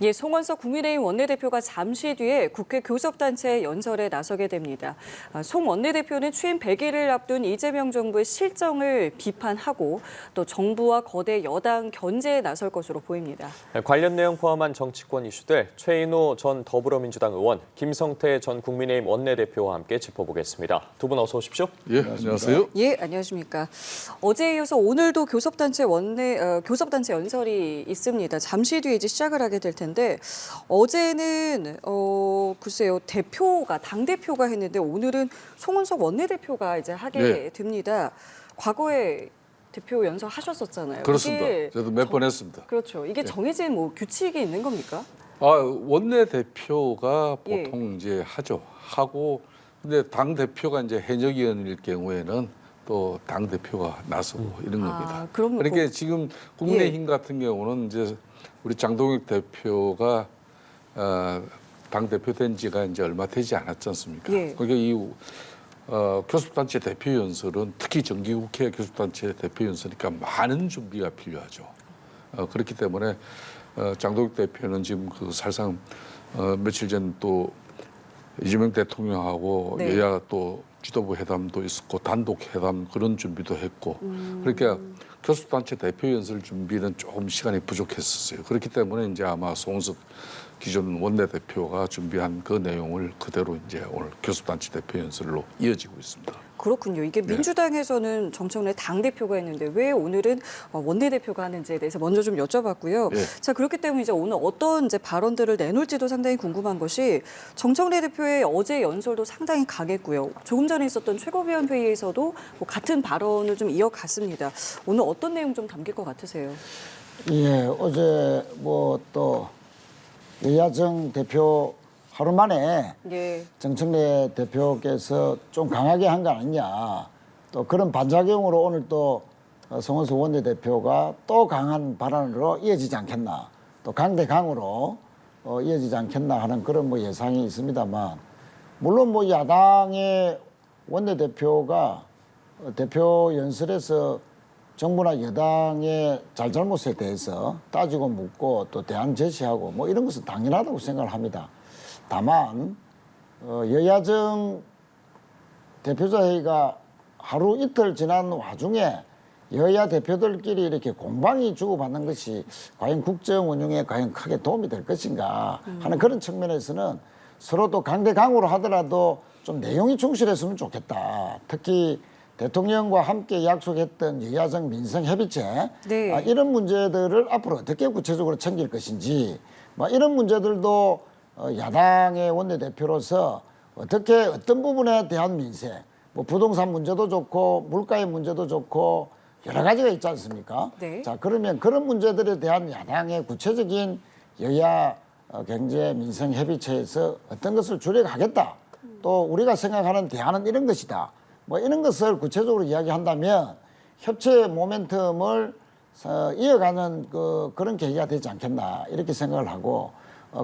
예, 송원석 국민의힘 원내대표가 잠시 뒤에 국회 교섭단체 연설에 나서게 됩니다. 송 원내대표는 취임 100일을 앞둔 이재명 정부의 실정을 비판하고 또 정부와 거대 여당 견제에 나설 것으로 보입니다. 관련 내용 포함한 정치권 이슈들 최인호 전 더불어민주당 의원, 김성태 전 국민의힘 원내대표와 함께 짚어보겠습니다. 두 분 어서 오십시오. 예, 안녕하세요. 예, 안녕하십니까. 어제에 이어서 오늘도 교섭단체 연설이 있습니다. 잠시 뒤에 이제 시작을 하게 될 텐데 어제는 글쎄요 당 대표가 했는데 오늘은 송원석 원내대표가 이제 하게 됩니다. 과거에 대표 연설 하셨었잖아요. 그렇습니다. 저도 몇 번 했습니다. 그렇죠. 이게 정해진 뭐 규칙이 있는 겁니까? 원내대표가 보통 이제 하고 근데 당 대표가 이제 현역 의원일 경우에는 또 당 대표가 나서고 이런 겁니다. 그러니까 지금 국민의힘 같은 경우는 이제 우리 장동혁 대표가 당 대표 된 지가 이제 얼마 되지 않았지 않습니까? 그러니까 이 교섭단체 대표 연설은 특히 정기국회 교섭단체 대표 연설이니까 많은 준비가 필요하죠. 그렇기 때문에 장동혁 대표는 지금 사실상 며칠 전 또 이재명 대통령하고 여야 또 지도부 회담도 있었고 단독 회담 그런 준비도 했고 그러니까 교섭단체 대표 연설 준비는 조금 시간이 부족했었어요. 그렇기 때문에 이제 아마 송원석 기존 원내대표가 준비한 그 내용을 그대로 이제 오늘 교섭단체 대표 연설로 이어지고 있습니다. 그렇군요. 이게 민주당에서는 정청래 당대표가 했는데 왜 오늘은 원내대표가 하는지에 대해서 먼저 좀 여쭤봤고요. 자, 그렇기 때문에 이제 오늘 어떤 이제 발언들을 내놓을지도 상당히 궁금한 것이 정청래 대표의 어제 연설도 상당히 강했고요. 조금 전에 있었던 최고위원 회의에서도 뭐 같은 발언을 좀 이어갔습니다. 오늘 어떤 내용 좀 담길 것 같으세요? 예, 어제 뭐 또 여야정 대표 하루 만에 정청래 대표께서 좀 강하게 한 거 아니냐. 또 그런 반작용으로 오늘 또 송원석 원내대표가 또 강한 발언으로 이어지지 않겠나. 또 강대강으로 이어지지 않겠나 하는 그런 뭐 예상이 있습니다만 물론 뭐 야당의 원내대표가 대표 연설에서 정부나 여당의 잘잘못에 대해서 따지고 묻고 또 대안 제시하고 뭐 이런 것은 당연하다고 생각을 합니다. 다만 여야정 대표자회의가 하루 이틀 지난 와중에 여야 대표들끼리 이렇게 공방이 주고받는 것이 과연 국정 운영에 과연 크게 도움이 될 것인가 하는 그런 측면에서는 서로 또 강대강으로 하더라도 좀 내용이 충실했으면 좋겠다. 특히 대통령과 함께 약속했던 여야정 민생협의체 이런 문제들을 앞으로 어떻게 구체적으로 챙길 것인지 이런 문제들도 야당의 원내대표로서 어떻게 어떤 부분에 대한 민생, 뭐 부동산 문제도 좋고 물가의 문제도 좋고 여러 가지가 있지 않습니까? 자, 그러면 그런 문제들에 대한 야당의 구체적인 여야 경제 민생 협의체에서 어떤 것을 줄여가겠다. 또 우리가 생각하는 대안은 이런 것이다. 뭐 이런 것을 구체적으로 이야기한다면 협치의 모멘텀을 이어가는 그런 계기가 되지 않겠나 이렇게 생각을 하고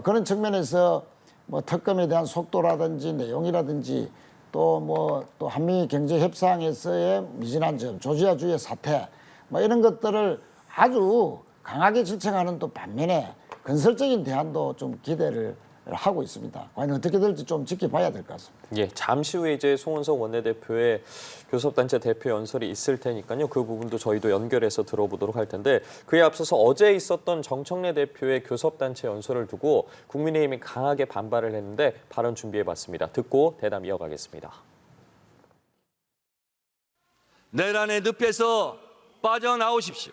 그런 측면에서 뭐 특검에 대한 속도라든지 내용이라든지 또 한미 경제 협상에서의 미진한 점, 조지아주의 사태 뭐 이런 것들을 아주 강하게 질책하는 또 반면에 건설적인 대안도 좀 기대를 하고 있습니다. 과연 어떻게 될지 좀 지켜봐야 될 것 같습니다. 예, 잠시 후에 이제 송원석 원내대표의 교섭단체 대표 연설이 있을 테니까요. 그 부분도 저희도 연결해서 들어보도록 할 텐데 그에 앞서서 어제 있었던 정청래 대표의 교섭단체 연설을 두고 국민의힘이 강하게 반발을 했는데 발언 준비해봤습니다. 듣고 대담 이어가겠습니다. 내란의 늪에서 빠져나오십시오.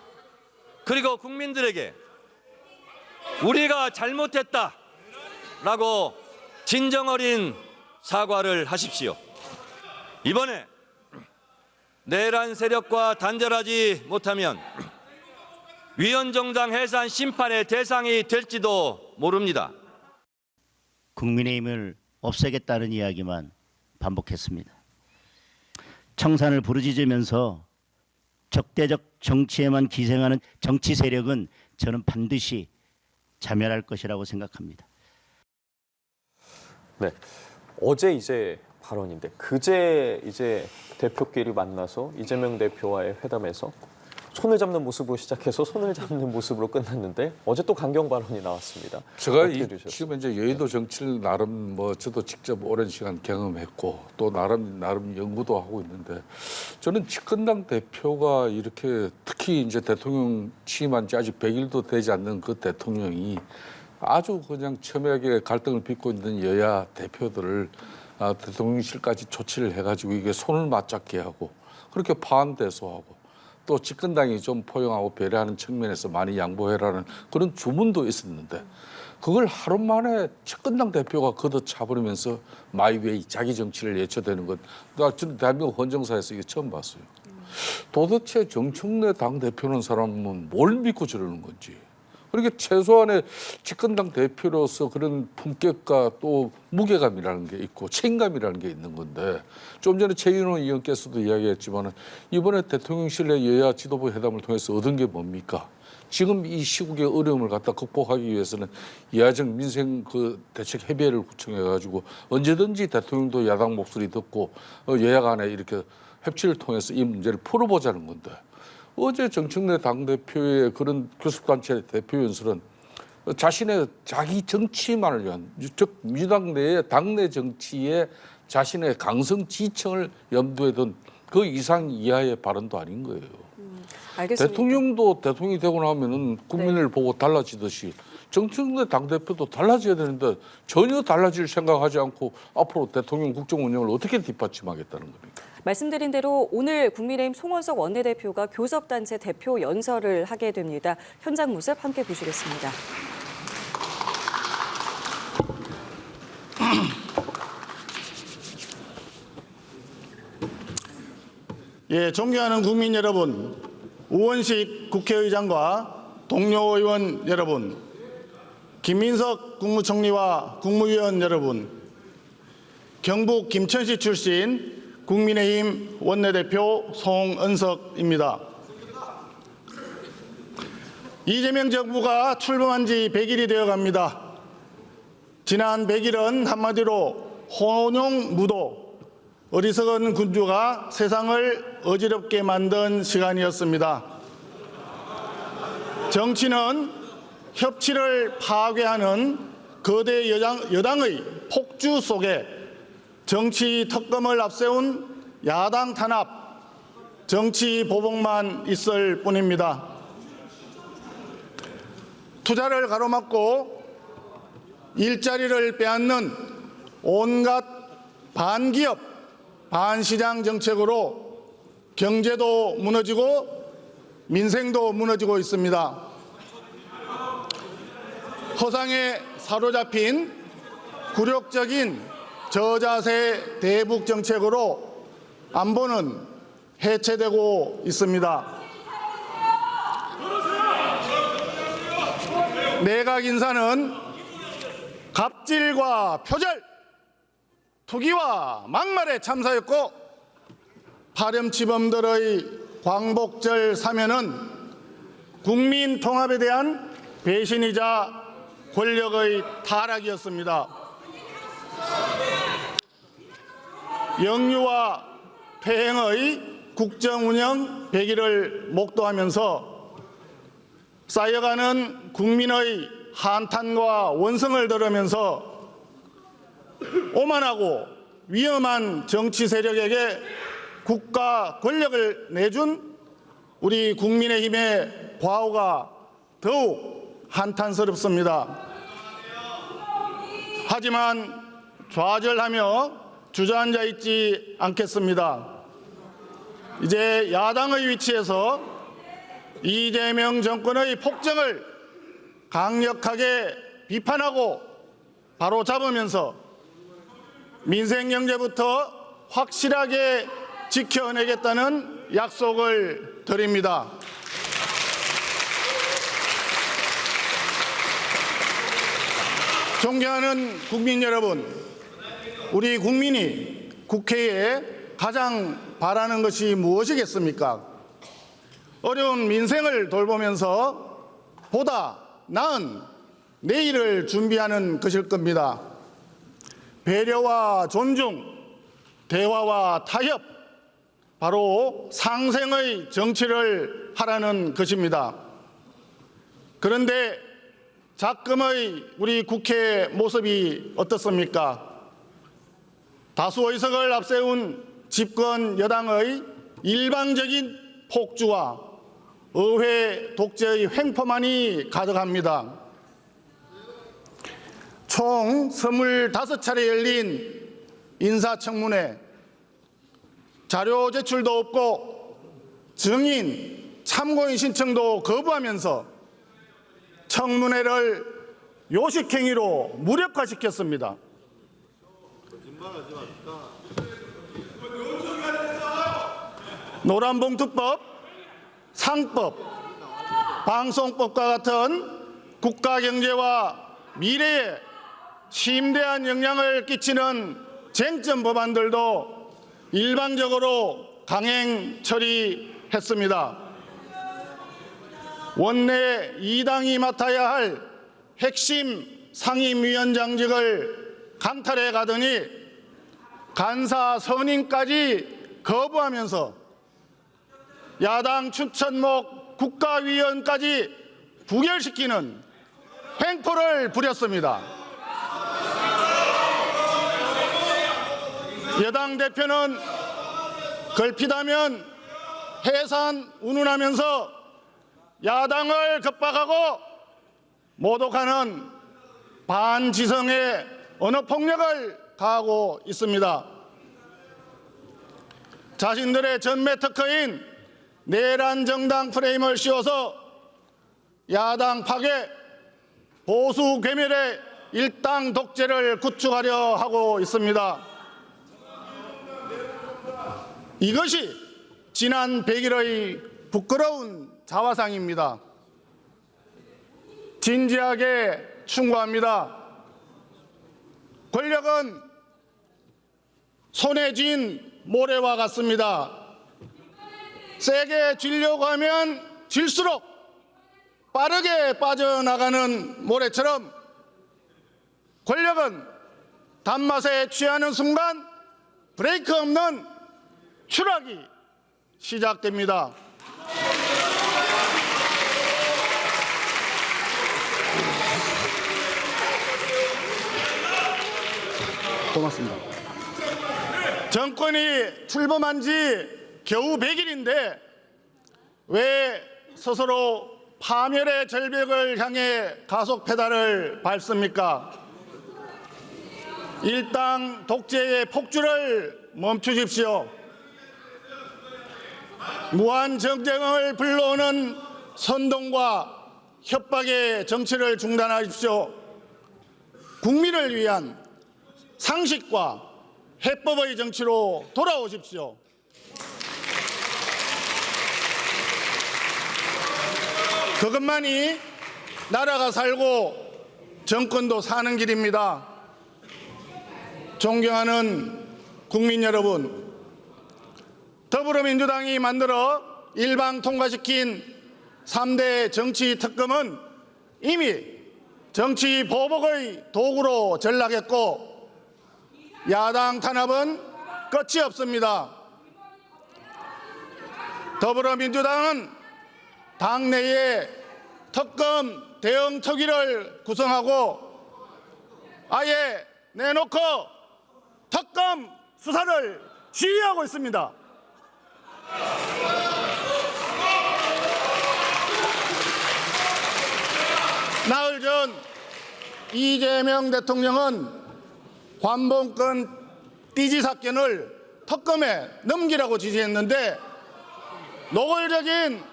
그리고 국민들에게 우리가 잘못했다 라고 진정 어린 사과를 하십시오. 이번에 내란 세력과 단절하지 못하면 위헌정당 해산 심판의 대상이 될지도 모릅니다. 국민의힘을 없애겠다는 이야기만 반복했습니다. 청산을 부르짖으면서 적대적 정치에만 기생하는 정치 세력은 저는 반드시 자멸할 것이라고 생각합니다. 네, 어제 이제 발언인데 그제 이제 대표끼리 만나서 이재명 대표와의 회담에서 손을 잡는 모습으로 시작해서 손을 잡는 모습으로 끝났는데 어제 또 강경 발언이 나왔습니다. 제가 어떻게 들으셨어요? 지금 이제 여의도 정치를 나름 뭐 저도 직접 오랜 시간 경험했고 또 나름 연구도 하고 있는데 저는 집권당 대표가 이렇게 특히 이제 대통령 취임한 지 아직 100일도 되지 않는 그 대통령이 아주 그냥 첨예하게 갈등을 빚고 있는 여야 대표들을 대통령실까지 조치를 해가지고 이게 손을 맞잡게 하고 그렇게 파한대소하고 또 집권당이 좀 포용하고 배려하는 측면에서 많이 양보해라는 그런 주문도 있었는데 그걸 하루 만에 집권당 대표가 걷어차버리면서 마이웨이 자기 정치를 예초되는 것 저는 대한민국 헌정사에서 이게 처음 봤어요. 도대체 정청래 당대표는 사람은 뭘 믿고 저러는 건지. 그렇게 최소한의 집권당 대표로서 그런 품격과 또 무게감이라는 게 있고 책임감이라는 게 있는 건데 좀 전에 최윤호 의원께서도 이야기했지만 이번에 대통령실 내 여야 지도부 회담을 통해서 얻은 게 뭡니까? 지금 이 시국의 어려움을 갖다 극복하기 위해서는 야정 민생 그 대책 협의회를 구성해가지고 언제든지 대통령도 야당 목소리 듣고 여야 간에 이렇게 협치를 통해서 이 문제를 풀어보자는 건데 어제 정청래 당대표의 그런 교섭단체 대표 연설은 자신의 자기 정치만을 위한 즉 민주당 내의 당내 정치에 자신의 강성 지층을 염두에 둔 그 이상 이하의 발언도 아닌 거예요. 알겠습니다. 대통령도 대통령이 되고 나면은 국민을 보고 달라지듯이 정청래 당대표도 달라져야 되는데 전혀 달라질 생각하지 않고 앞으로 대통령 국정 운영을 어떻게 뒷받침하겠다는 겁니까? 말씀드린 대로 오늘 국민의힘 송원석 원내대표가 교섭단체 대표 연설을 하게 됩니다. 현장 모습 함께 보시겠습니다. 예, 존경하는 국민 여러분, 우원식 국회의장과 동료 의원 여러분, 김민석 국무총리와 국무위원 여러분, 경북 김천시 출신 국민의힘 원내대표 송은석입니다. 이재명 정부가 출범한 지 100일이 되어갑니다. 지난 100일은 한마디로 혼용무도, 어리석은 군주가 세상을 어지럽게 만든 시간이었습니다. 정치는 협치를 파괴하는 거대 여당의 폭주 속에 정치 특검을 앞세운 야당 탄압, 정치 보복만 있을 뿐입니다. 투자를 가로막고 일자리를 빼앗는 온갖 반기업, 반시장 정책으로 경제도 무너지고 민생도 무너지고 있습니다. 허상에 사로잡힌 굴욕적인 저자세 대북 정책으로 안보는 해체되고 있습니다. 내각 인사는 갑질과 표절, 투기와 막말에 참사였고 파렴치범들의 광복절 사면은 국민 통합에 대한 배신이자 권력의 타락이었습니다. 영유아 퇴행의 국정운영 100일을 목도하면서 쌓여가는 국민의 한탄과 원성을 들으면서 오만하고 위험한 정치 세력에게 국가 권력을 내준 우리 국민의힘의 과오가 더욱 한탄스럽습니다. 하지만 좌절하며 주저앉아 있지 않겠습니다. 이제 야당의 위치에서 이재명 정권의 폭정을 강력하게 비판하고 바로잡으면서 민생 경제부터 확실하게 지켜내겠다는 약속을 드립니다. 존경하는 국민 여러분, 우리 국민이 국회에 가장 바라는 것이 무엇이겠습니까? 어려운 민생을 돌보면서 보다 나은 내일을 준비하는 것일 겁니다. 배려와 존중, 대화와 타협, 바로 상생의 정치를 하라는 것입니다. 그런데 작금의 우리 국회 모습이 어떻습니까? 다수 의석을 앞세운 집권 여당의 일방적인 폭주와 의회 독재의 횡포만이 가득합니다. 총 25차례 열린 인사청문회, 자료 제출도 없고 증인, 참고인 신청도 거부하면서 청문회를 요식행위로 무력화시켰습니다. 노란봉투법, 상법, 방송법과 같은 국가 경제와 미래에 심대한 영향을 끼치는 쟁점 법안들도 일방적으로 강행 처리했습니다. 원내 2당이 맡아야 할 핵심 상임위원장직을 강탈해 가더니 간사 선임까지 거부하면서 야당 추천목 국가위원까지 부결시키는 횡포를 부렸습니다. 여당 대표는 걸핏하면 해산 운운하면서 야당을 겁박하고 모독하는 반지성의 언어폭력을 가하고 있습니다. 자신들의 전매 특허인 내란 정당 프레임을 씌워서 야당 파괴, 보수 괴멸의 일당 독재를 구축하려 하고 있습니다. 이것이 지난 100일의 부끄러운 자화상입니다. 진지하게 충고합니다. 권력은 손에 쥔 모래와 같습니다. 세게 쥐려고 하면 질수록 빠르게 빠져나가는 모래처럼 권력은 단맛에 취하는 순간 브레이크 없는 추락이 시작됩니다. 고맙습니다. 정권이 출범한 지 겨우 100일인데 왜 스스로 파멸의 절벽을 향해 가속 페달을 밟습니까? 일당 독재의 폭주를 멈추십시오. 무한 정쟁을 불러오는 선동과 협박의 정치를 중단하십시오. 국민을 위한 상식과 해법의 정치로 돌아오십시오. 그것만이 나라가 살고 정권도 사는 길입니다. 존경하는 국민 여러분, 더불어민주당이 만들어 일방 통과시킨 3대 정치 특검은 이미 정치 보복의 도구로 전락했고 야당 탄압은 끝이 없습니다. 더불어민주당은 당내에 특검 대응 특위를 구성하고 아예 내놓고 특검 수사를 지휘하고 있습니다. 나흘 전 이재명 대통령은 관봉권 띠지 사건을 특검에 넘기라고 지시했는데 노골적인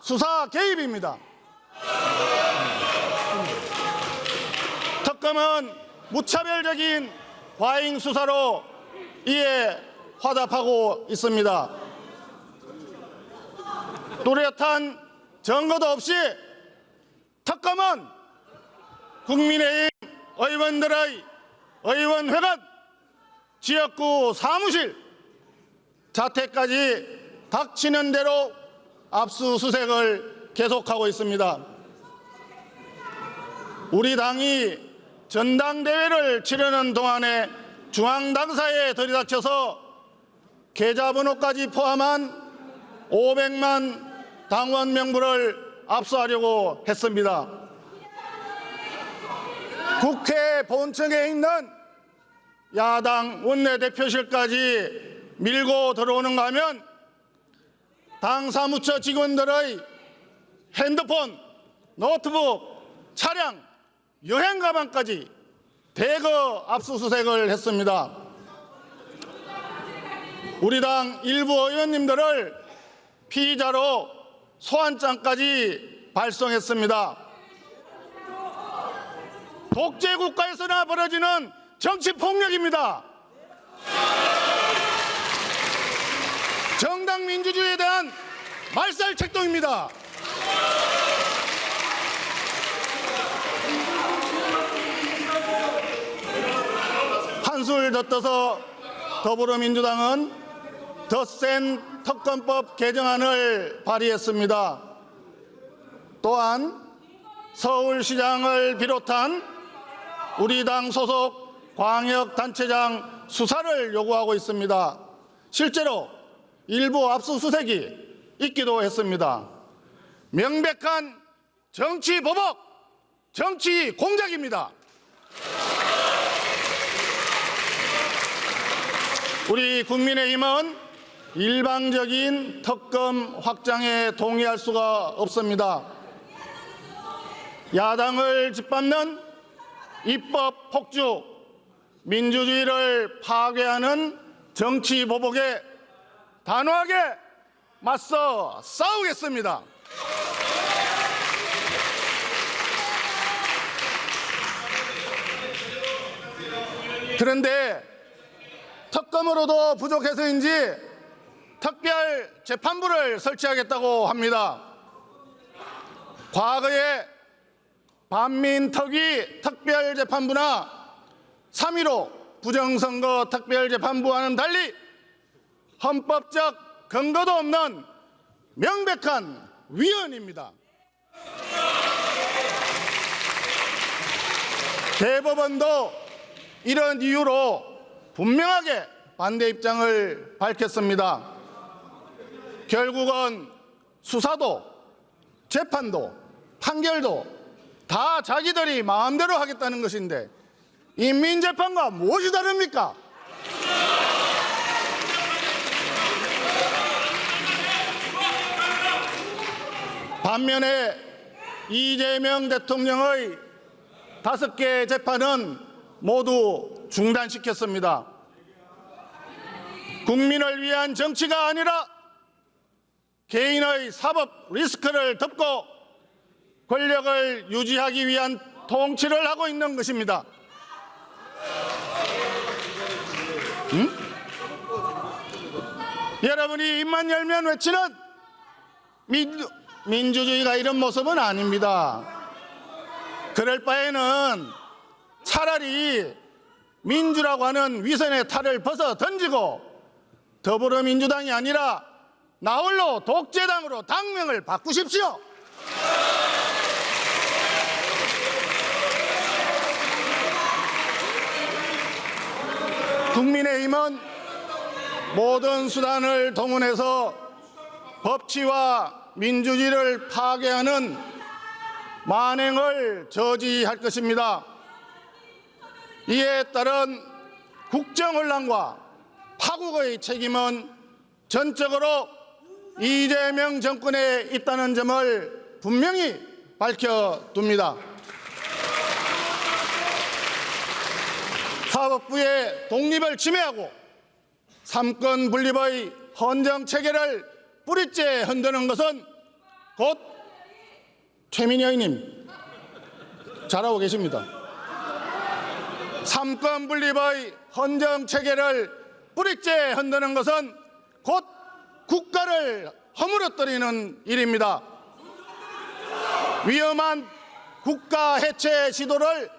수사 개입입니다. 특검은 무차별적인 과잉 수사로 이에 화답하고 있습니다. 뚜렷한 증거도 없이 특검은 국민의힘 의원들의 의원회관, 지역구 사무실, 자택까지 닥치는 대로 압수수색을 계속하고 있습니다. 우리 당이 전당대회를 치르는 동안에 중앙당사에 들이닥쳐서 계좌번호까지 포함한 500만 당원 명부를 압수하려고 했습니다. 국회 본청에 있는 야당 원내대표실까지 밀고 들어오는가 하면 당 사무처 직원들의 핸드폰, 노트북, 차량, 여행 가방까지 대거 압수수색을 했습니다. 우리 당 일부 의원님들을 피의자로 소환장까지 발송했습니다. 독재 국가에서나 벌어지는 정치 폭력입니다. 정당 민주주의에 대한 말살책동입니다. 한술 더 떠서 더불어민주당은 더 센 특검법 개정안을 발의했습니다. 또한 서울시장을 비롯한 우리 당 소속 광역단체장 수사를 요구하고 있습니다. 실제로 일부 압수수색이 있기도 했습니다. 명백한 정치 보복, 정치 공작입니다. 우리 국민의힘은 일방적인 특검 확장에 동의할 수가 없습니다. 야당을 짓밟는 입법 폭주, 민주주의를 파괴하는 정치 보복에 단호하게 맞서 싸우겠습니다. 그런데 특검으로도 부족해서인지 특별 재판부를 설치하겠다고 합니다. 과거에 반민특위 특별재판부나 3.15 부정선거 특별재판부와는 달리 헌법적 근거도 없는 명백한 위헌입니다. 대법원도 이런 이유로 분명하게 반대 입장을 밝혔습니다. 결국은 수사도 재판도 판결도 다 자기들이 마음대로 하겠다는 것인데 인민재판과 무엇이 다릅니까? 반면에 이재명 대통령의 5개 재판은 모두 중단시켰습니다. 국민을 위한 정치가 아니라 개인의 사법 리스크를 덮고 권력을 유지하기 위한 통치를 하고 있는 것입니다. 여러분이 입만 열면 외치는 민주주의가 이런 모습은 아닙니다. 그럴 바에는 차라리 민주라고 하는 위선의 탈을 벗어 던지고 더불어민주당이 아니라 나홀로 독재당으로 당명을 바꾸십시오. 국민의힘은 모든 수단을 동원해서 법치와 민주주의를 파괴하는 만행을 저지할 것입니다. 이에 따른 국정혼란과 파국의 책임은 전적으로 이재명 정권에 있다는 점을 분명히 밝혀둡니다. 사법부의 독립을 침해하고 삼권 분립의 헌정체계를 뿌리째 흔드는 것은 곧 최민희 의원님 잘하고 계십니다. 삼권 분립의 헌정체계를 뿌리째 흔드는 것은 곧 국가를 허물어뜨리는 일입니다. 위험한 국가 해체 시도를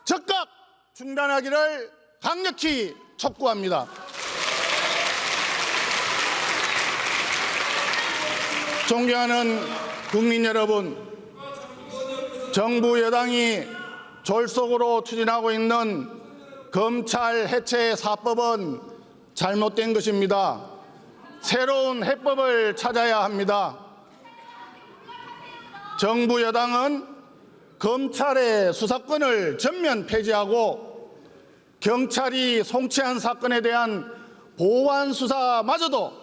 즉각 중단하기를 강력히 촉구합니다. 존경하는 국민 여러분, 정부 여당이 졸속으로 추진하고 있는 검찰 해체 사법은 잘못된 것입니다. 새로운 해법을 찾아야 합니다. 정부 여당은 검찰의 수사권을 전면 폐지하고 경찰이 송치한 사건에 대한 보완 수사마저도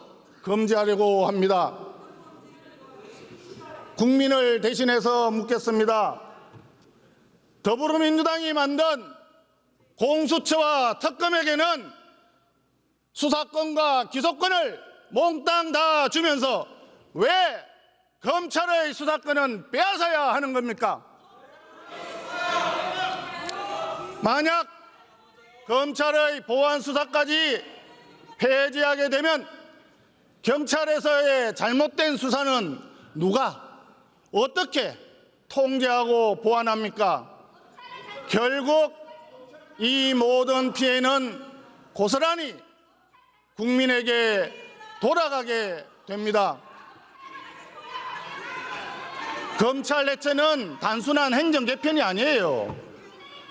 금지하려고 합니다. 국민을 대신해서 묻겠습니다. 더불어민주당이 만든 공수처와 특검에게는 수사권과 기소권을 몽땅 다 주면서 왜 검찰의 수사권은 빼앗아야 하는 겁니까? 만약 검찰의 보완 수사까지 폐지하게 되면 경찰에서의 잘못된 수사는 누가 어떻게 통제하고 보완합니까? 결국 이 모든 피해는 고스란히 국민에게 돌아가게 됩니다. 검찰 해체는 단순한 행정 개편이 아니에요.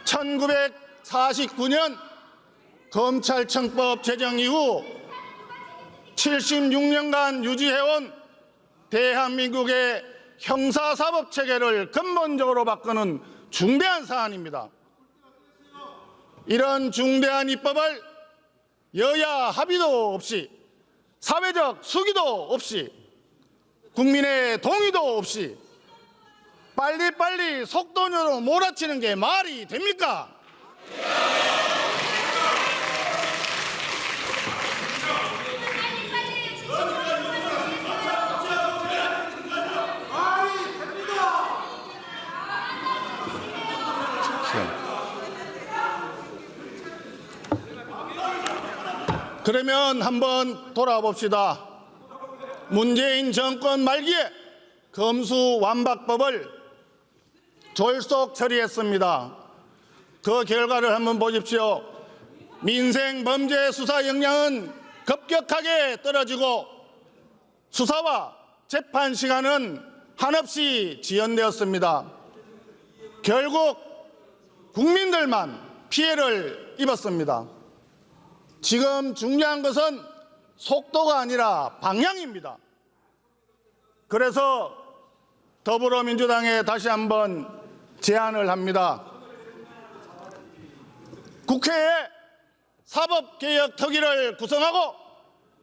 1949년 검찰청법 제정 이후 76년간 유지해온 대한민국의 형사사법 체계를 근본적으로 바꾸는 중대한 사안입니다. 이런 중대한 입법을 여야 합의도 없이 사회적 수기도 없이 국민의 동의도 없이 빨리빨리 속도로 몰아치는 게 말이 됩니까? 그러면 한번 돌아봅시다. 문재인 정권 말기에 검수완박법을 졸속 처리했습니다. 그 결과를 한번 보십시오. 민생 범죄 수사 역량은 급격하게 떨어지고 수사와 재판 시간은 한없이 지연되었습니다. 결국 국민들만 피해를 입었습니다. 지금 중요한 것은 속도가 아니라 방향입니다. 그래서 더불어민주당에 다시 한번 제안을 합니다. 국회에 사법개혁특위를 구성하고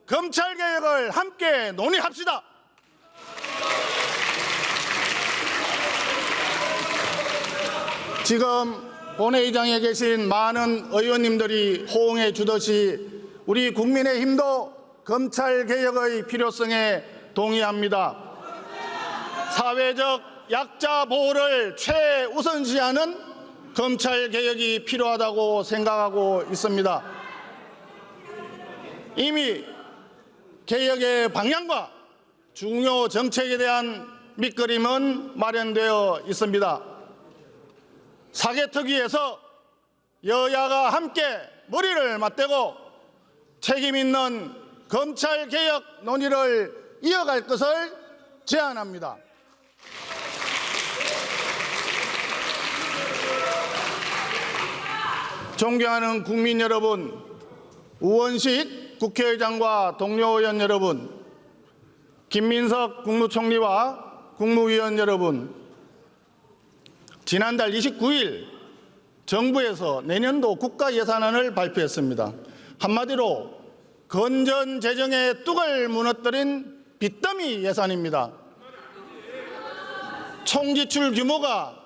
검찰개혁을 함께 논의합시다. 지금 본회의장에 계신 많은 의원님들이 호응해 주듯이 우리 국민의힘도 검찰개혁의 필요성에 동의합니다. 사회적 약자 보호를 최우선시하는 검찰개혁이 필요하다고 생각하고 있습니다. 이미 개혁의 방향과 중요 정책에 대한 밑그림은 마련되어 있습니다. 사개특위에서 여야가 함께 머리를 맞대고 책임 있는 검찰개혁 논의를 이어갈 것을 제안합니다. 존경하는 국민 여러분, 우원식 국회의장과 동료 의원 여러분, 김민석 국무총리와 국무위원 여러분, 지난달 29일 정부에서 내년도 국가예산안을 발표했습니다. 한마디로 건전 재정의 뚝을 무너뜨린 빚더미 예산입니다. 총 지출 규모가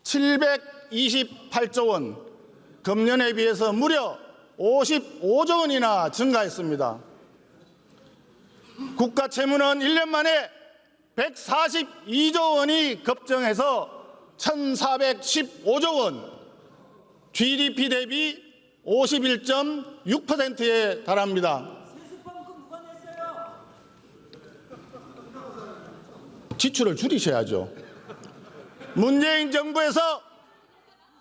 728조 원, 금년에 비해서 무려 55조 원이나 증가했습니다. 국가 채무는 1년 만에 142조 원이 급증해서 1,415조 원, GDP 대비 51.6%에 달합니다. 지출을 줄이셔야죠. 문재인 정부에서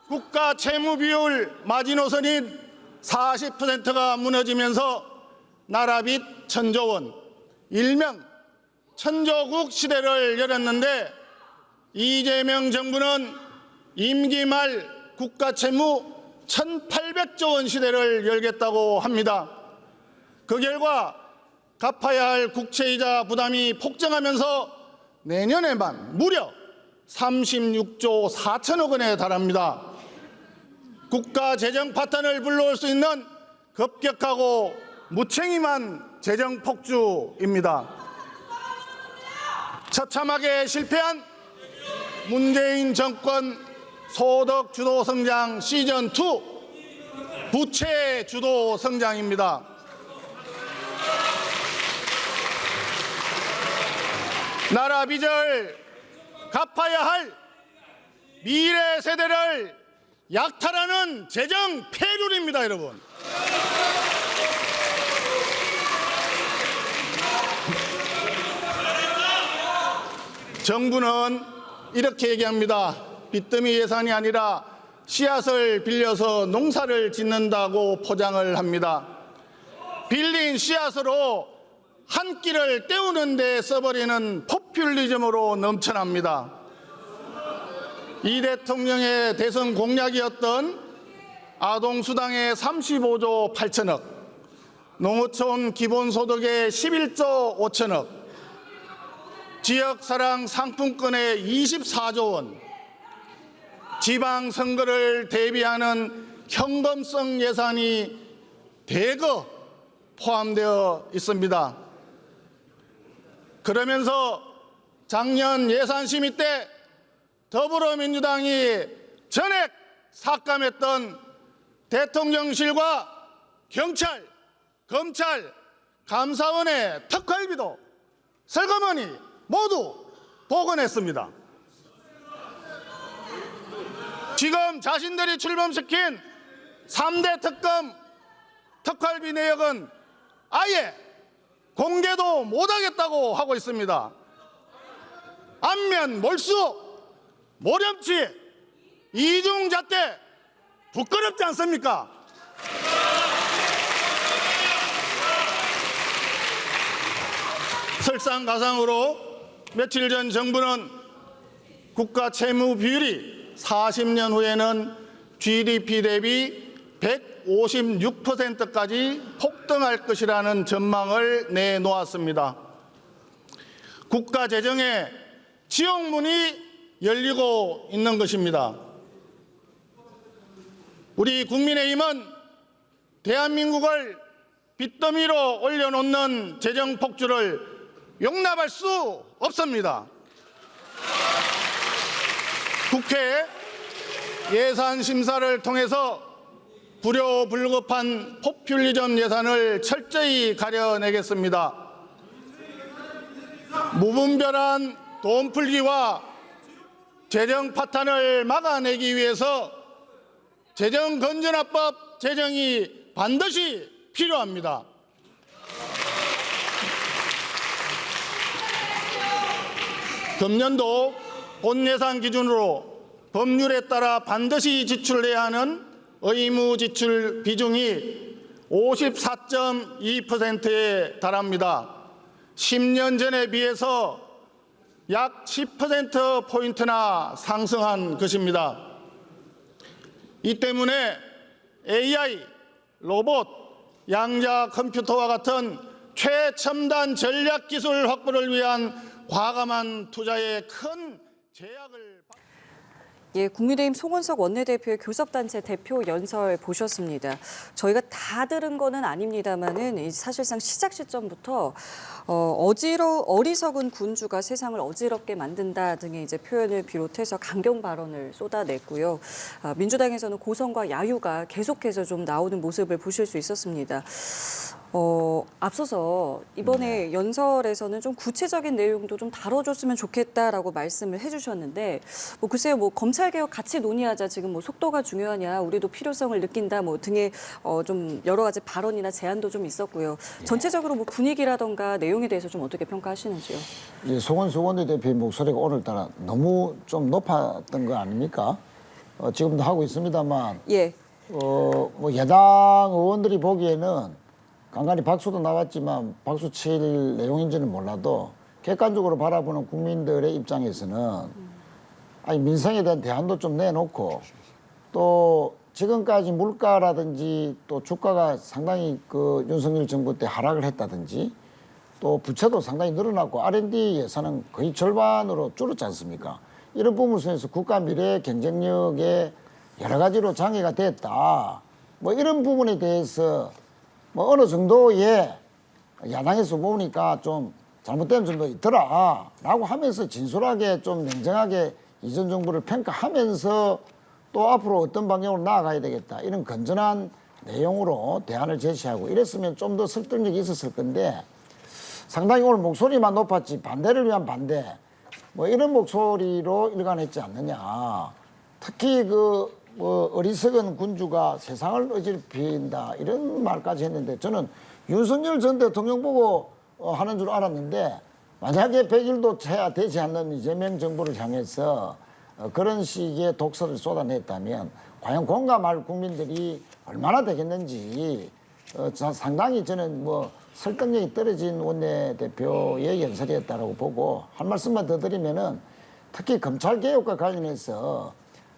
국가 채무 비율 마지노선인 40%가 무너지면서 나라빚 1,000조 원, 일명 천조국 시대를 열었는데 이재명 정부는 임기 말 국가 채무 1,800조 원 시대를 열겠다고 합니다. 그 결과 갚아야 할 국채이자 부담이 폭증하면서 내년에만 무려 36조 4천억 원에 달합니다. 국가 재정 파탄을 불러올 수 있는 급격하고 무책임한 재정 폭주입니다. 처참하게 실패한 문재인 정권 소득 주도 성장 시즌2 부채 주도 성장입니다. 나라 빚을 갚아야 할 미래 세대를 약탈하는 재정 폐륜입니다, 여러분. 정부는 이렇게 얘기합니다. 빚더미 예산이 아니라 씨앗을 빌려서 농사를 짓는다고 포장을 합니다. 빌린 씨앗으로 한 끼를 때우는 데 써버리는 포퓰리즘으로 넘쳐납니다. 이 대통령의 대선 공약이었던 아동수당의 35조 8천억, 농어촌 기본소득의 11조 5천억, 지역사랑 상품권의 24조 원, 지방선거를 대비하는 현금성 예산이 대거 포함되어 있습니다. 그러면서 작년 예산심의 때 더불어민주당이 전액 삭감했던 대통령실과 경찰, 검찰, 감사원의 특활비도 슬그머니 모두 복원했습니다. 지금 자신들이 출범시킨 3대 특검 특활비 내역은 아예 공개도 못하겠다고 하고 있습니다. 안면 몰수, 모렴치, 이중잣대 부끄럽지 않습니까? 설상가상으로 며칠 전 정부는 국가 채무 비율이 40년 후에는 GDP 대비 156%까지 폭등할 것이라는 전망을 내놓았습니다. 국가 재정에 지옥문이 열리고 있는 것입니다. 우리 국민의힘은 대한민국을 빚더미로 올려놓는 재정 폭주를 용납할 수 없습니다. 국회 예산 심사를 통해서 불효불급한 포퓰리즘 예산을 철저히 가려내겠습니다. 무분별한 돈 풀기와 재정 파탄을 막아내기 위해서 재정건전화법 제정이 반드시 필요합니다. 금년도 본 예산 기준으로 법률에 따라 반드시 지출해야 하는 의무 지출 비중이 54.2%에 달합니다. 10년 전에 비해서 약 10%포인트나 상승한 것입니다. 이 때문에 AI, 로봇, 양자 컴퓨터와 같은 최첨단 전략 기술 확보를 위한 과감한 투자에 큰 제약을 예, 국민의힘 송원석 원내대표의 교섭단체 대표 연설 보셨습니다. 저희가 다 들은 거는 아닙니다만은 사실상 시작 시점부터 어리석은 군주가 세상을 어지럽게 만든다 등의 이제 표현을 비롯해서 강경 발언을 쏟아냈고요. 민주당에서는 고성과 야유가 계속해서 좀 나오는 모습을 보실 수 있었습니다. 앞서서 이번에 연설에서는 좀 구체적인 내용도 좀 다뤄줬으면 좋겠다라고 말씀을 해주셨는데, 글쎄요, 검찰 개혁 같이 논의하자, 지금 속도가 중요하냐, 우리도 필요성을 느낀다, 등의 좀 여러 가지 발언이나 제안도 좀 있었고요. 전체적으로 분위기라던가 내용에 대해서 좀 어떻게 평가하시는지요? 예, 송원석 원내대표의 목소리가 오늘따라 너무 좀 높았던 거 아닙니까? 지금도 하고 있습니다만, 예. 야당 의원들이 보기에는 간간히 박수도 나왔지만 박수 칠 내용인지는 몰라도 객관적으로 바라보는 국민들의 입장에서는 민생에 대한 대안도 좀 내놓고, 또 지금까지 물가라든지 또 주가가 상당히 윤석열 정부 때 하락을 했다든지 또 부채도 상당히 늘어났고 R&D 예산은 거의 절반으로 줄었지 않습니까? 이런 부분 속에서 국가 미래 경쟁력에 여러 가지로 장애가 됐다. 뭐 이런 부분에 대해서 뭐 어느 정도의 야당에서 보니까 좀 잘못된 점도 있더라 라고 하면서 진솔하게 좀 냉정하게 이전 정부를 평가하면서 또 앞으로 어떤 방향으로 나아가야 되겠다 이런 건전한 내용으로 대안을 제시하고 이랬으면 좀 더 설득력이 있었을 건데 상당히 오늘 목소리만 높았지 반대를 위한 반대 뭐 이런 목소리로 일관했지 않느냐. 특히 그 뭐 어리석은 군주가 세상을 어지럽힌다 이런 말까지 했는데 저는 윤석열 전 대통령 보고 하는 줄 알았는데 만약에 100일도 채 되지 않는 이재명 정부를 향해서 그런 식의 독서를 쏟아냈다면 과연 공감할 국민들이 얼마나 되겠는지 상당히 저는 뭐 설득력이 떨어진 원내대표의 연설이었다고 보고 한 말씀만 더 드리면은 특히 검찰개혁과 관련해서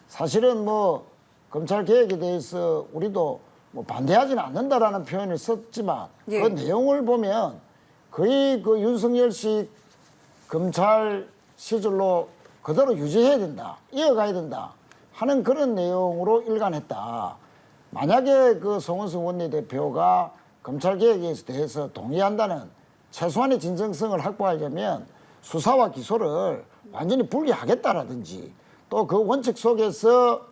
사실은 뭐 검찰개혁에 대해서 우리도 뭐 반대하지는 않는다라는 표현을 썼지만 예. 그 내용을 보면 거의 그 윤석열식 검찰 시절로 그대로 유지해야 된다, 이어가야 된다 하는 그런 내용으로 일관했다. 만약에 그 송원석 원내대표가 검찰개혁에 대해서 동의한다는 최소한의 진정성을 확보하려면 수사와 기소를 완전히 분리하겠다라든지 또 그 원칙 속에서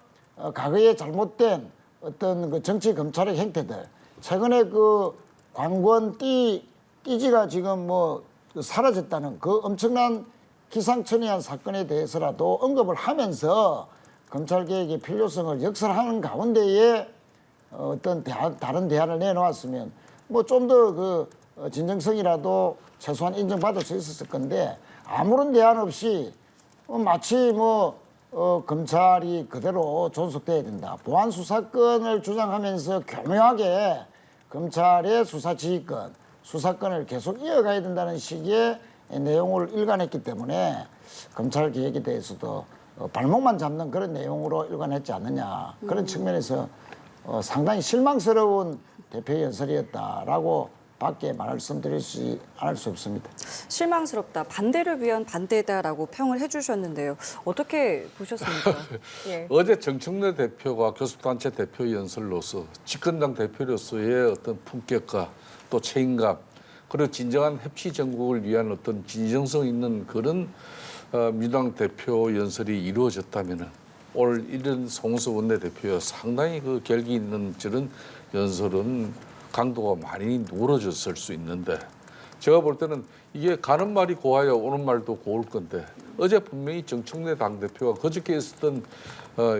과거에 잘못된 어떤 그 정치 검찰의 행태들 최근에 그 관권 띠지가 지금 뭐 사라졌다는 그 엄청난 기상천외한 사건에 대해서라도 언급을 하면서 검찰개혁의 필요성을 역설하는 가운데에 어떤 다른 대안을 내놓았으면 뭐 좀 더 그 진정성이라도 최소한 인정받을 수 있었을 건데 아무런 대안 없이 마치 뭐 검찰이 그대로 존속돼야 된다. 보안 수사권을 주장하면서 교묘하게 검찰의 수사지휘권, 수사권을 계속 이어가야 된다는 식의 내용을 일관했기 때문에 검찰 개혁에 대해서도 발목만 잡는 그런 내용으로 일관했지 않느냐. 그런 측면에서 상당히 실망스러운 대표 연설이었다라고 밖에 말씀드리지 않을 수 없습니다. 실망스럽다, 반대를 위한 반대다라고 평을 해주셨는데요. 어떻게 보셨습니까? 예. 어제 정청래 대표가 교섭단체 대표 연설로서 집권당 대표로서의 어떤 품격과 또 책임감 그리고 진정한 협치 전국을 위한 어떤 진정성 있는 그런 민주당 대표 연설이 이루어졌다면은 오늘 이런 송원석 원내대표가 상당히 그 결기 있는 저런 연설은 강도가 많이 누그러졌을 수 있는데 제가 볼 때는 이게 가는 말이 고와야 오는 말도 고울 건데 어제 분명히 정청래 당대표가 그저께 있었던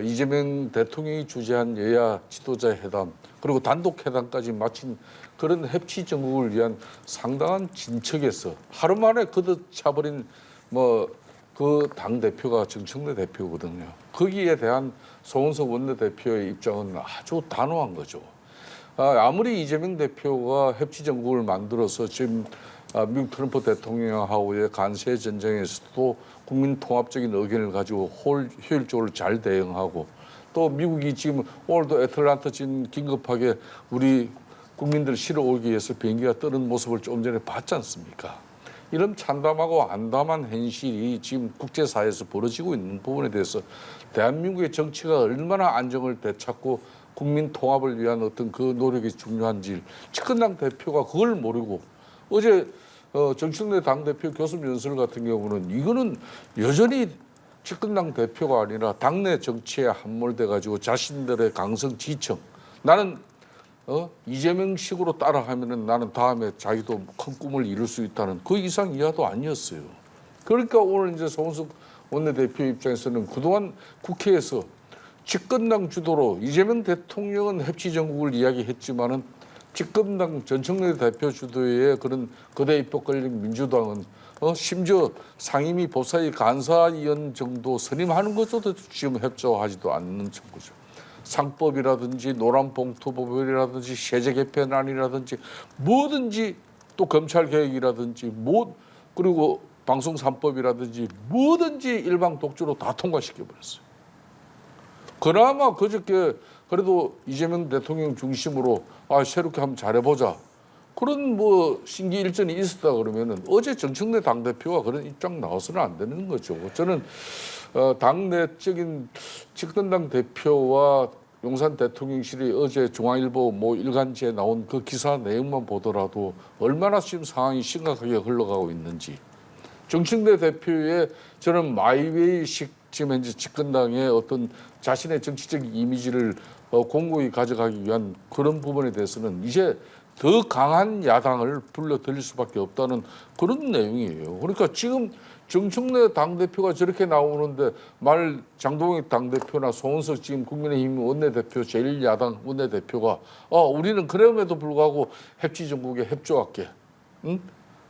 이재명 대통령이 주재한 여야 지도자 회담 그리고 단독 회담까지 마친 그런 협치 전국을 위한 상당한 진척에서 하루 만에 거듭 차버린 뭐 그 당대표가 정청래 대표거든요. 거기에 대한 송원석 원내대표의 입장은 아주 단호한 거죠. 아무리 이재명 대표가 협치 정국을 만들어서 지금 미국 트럼프 대통령하고의 간세 전쟁에서도 국민 통합적인 의견을 가지고 효율적으로 잘 대응하고 또 미국이 지금 오늘도 애틀란타 지금 긴급하게 우리 국민들 실어오기 위해서 비행기가 뜨는 모습을 조금 전에 봤지 않습니까? 이런 참담하고 안담한 현실이 지금 국제사회에서 벌어지고 있는 부분에 대해서 대한민국의 정치가 얼마나 안정을 되찾고 국민 통합을 위한 어떤 그 노력이 중요한지 집권당 대표가 그걸 모르고 어제 정청래 당대표 교섭 연설 같은 경우는 이거는 여전히 집권당 대표가 아니라 당내 정치에 함몰돼 가지고 자신들의 강성 지청 나는 이재명식으로 따라가면은 나는 다음에 자기도 큰 꿈을 이룰 수 있다는 그 이상 이하도 아니었어요. 그러니까 오늘 이제 송원석 원내대표 입장에서는 그동안 국회에서 집권당 주도로 이재명 대통령은 협치 정국을 이야기했지만은 집권당 정청래 대표 주도의 그런 거대 입법 권력 민주당은 심지어 상임위 법사위 간사위원 정도 선임하는 것조도 지금 협조하지도 않는 정도죠. 상법이라든지 노란봉투법이라든지 세제 개편안이라든지 뭐든지 또 검찰개혁이라든지 그리고 방송 3법이라든지 뭐든지 일방 독주로 다 통과시켜버렸어요. 그나마 그저께 그래도 이재명 대통령 중심으로 새롭게 한번 잘해보자. 그런 뭐 신기 일전이 있었다 그러면은 어제 정청래 당대표가 그런 입장 나와서는 안 되는 거죠. 저는 당내적인 집권당 대표와 용산 대통령실이 어제 중앙일보 뭐 일간지에 나온 그 기사 내용만 보더라도 얼마나 지금 상황이 심각하게 흘러가고 있는지, 정청래 대표의 저는 마이웨이식 지금 현재 집권당의 어떤 자신의 정치적 이미지를 공고히 가져가기 위한 그런 부분에 대해서는 이제 더 강한 야당을 불러들일 수밖에 없다는 그런 내용이에요. 그러니까 지금 정청래 당대표가 저렇게 나오는데 말 장동익 당대표나 송원석 지금 국민의힘 원내대표 제1야당 원내대표가 우리는 그럼에도 불구하고 협치정국에 협조할게. 응?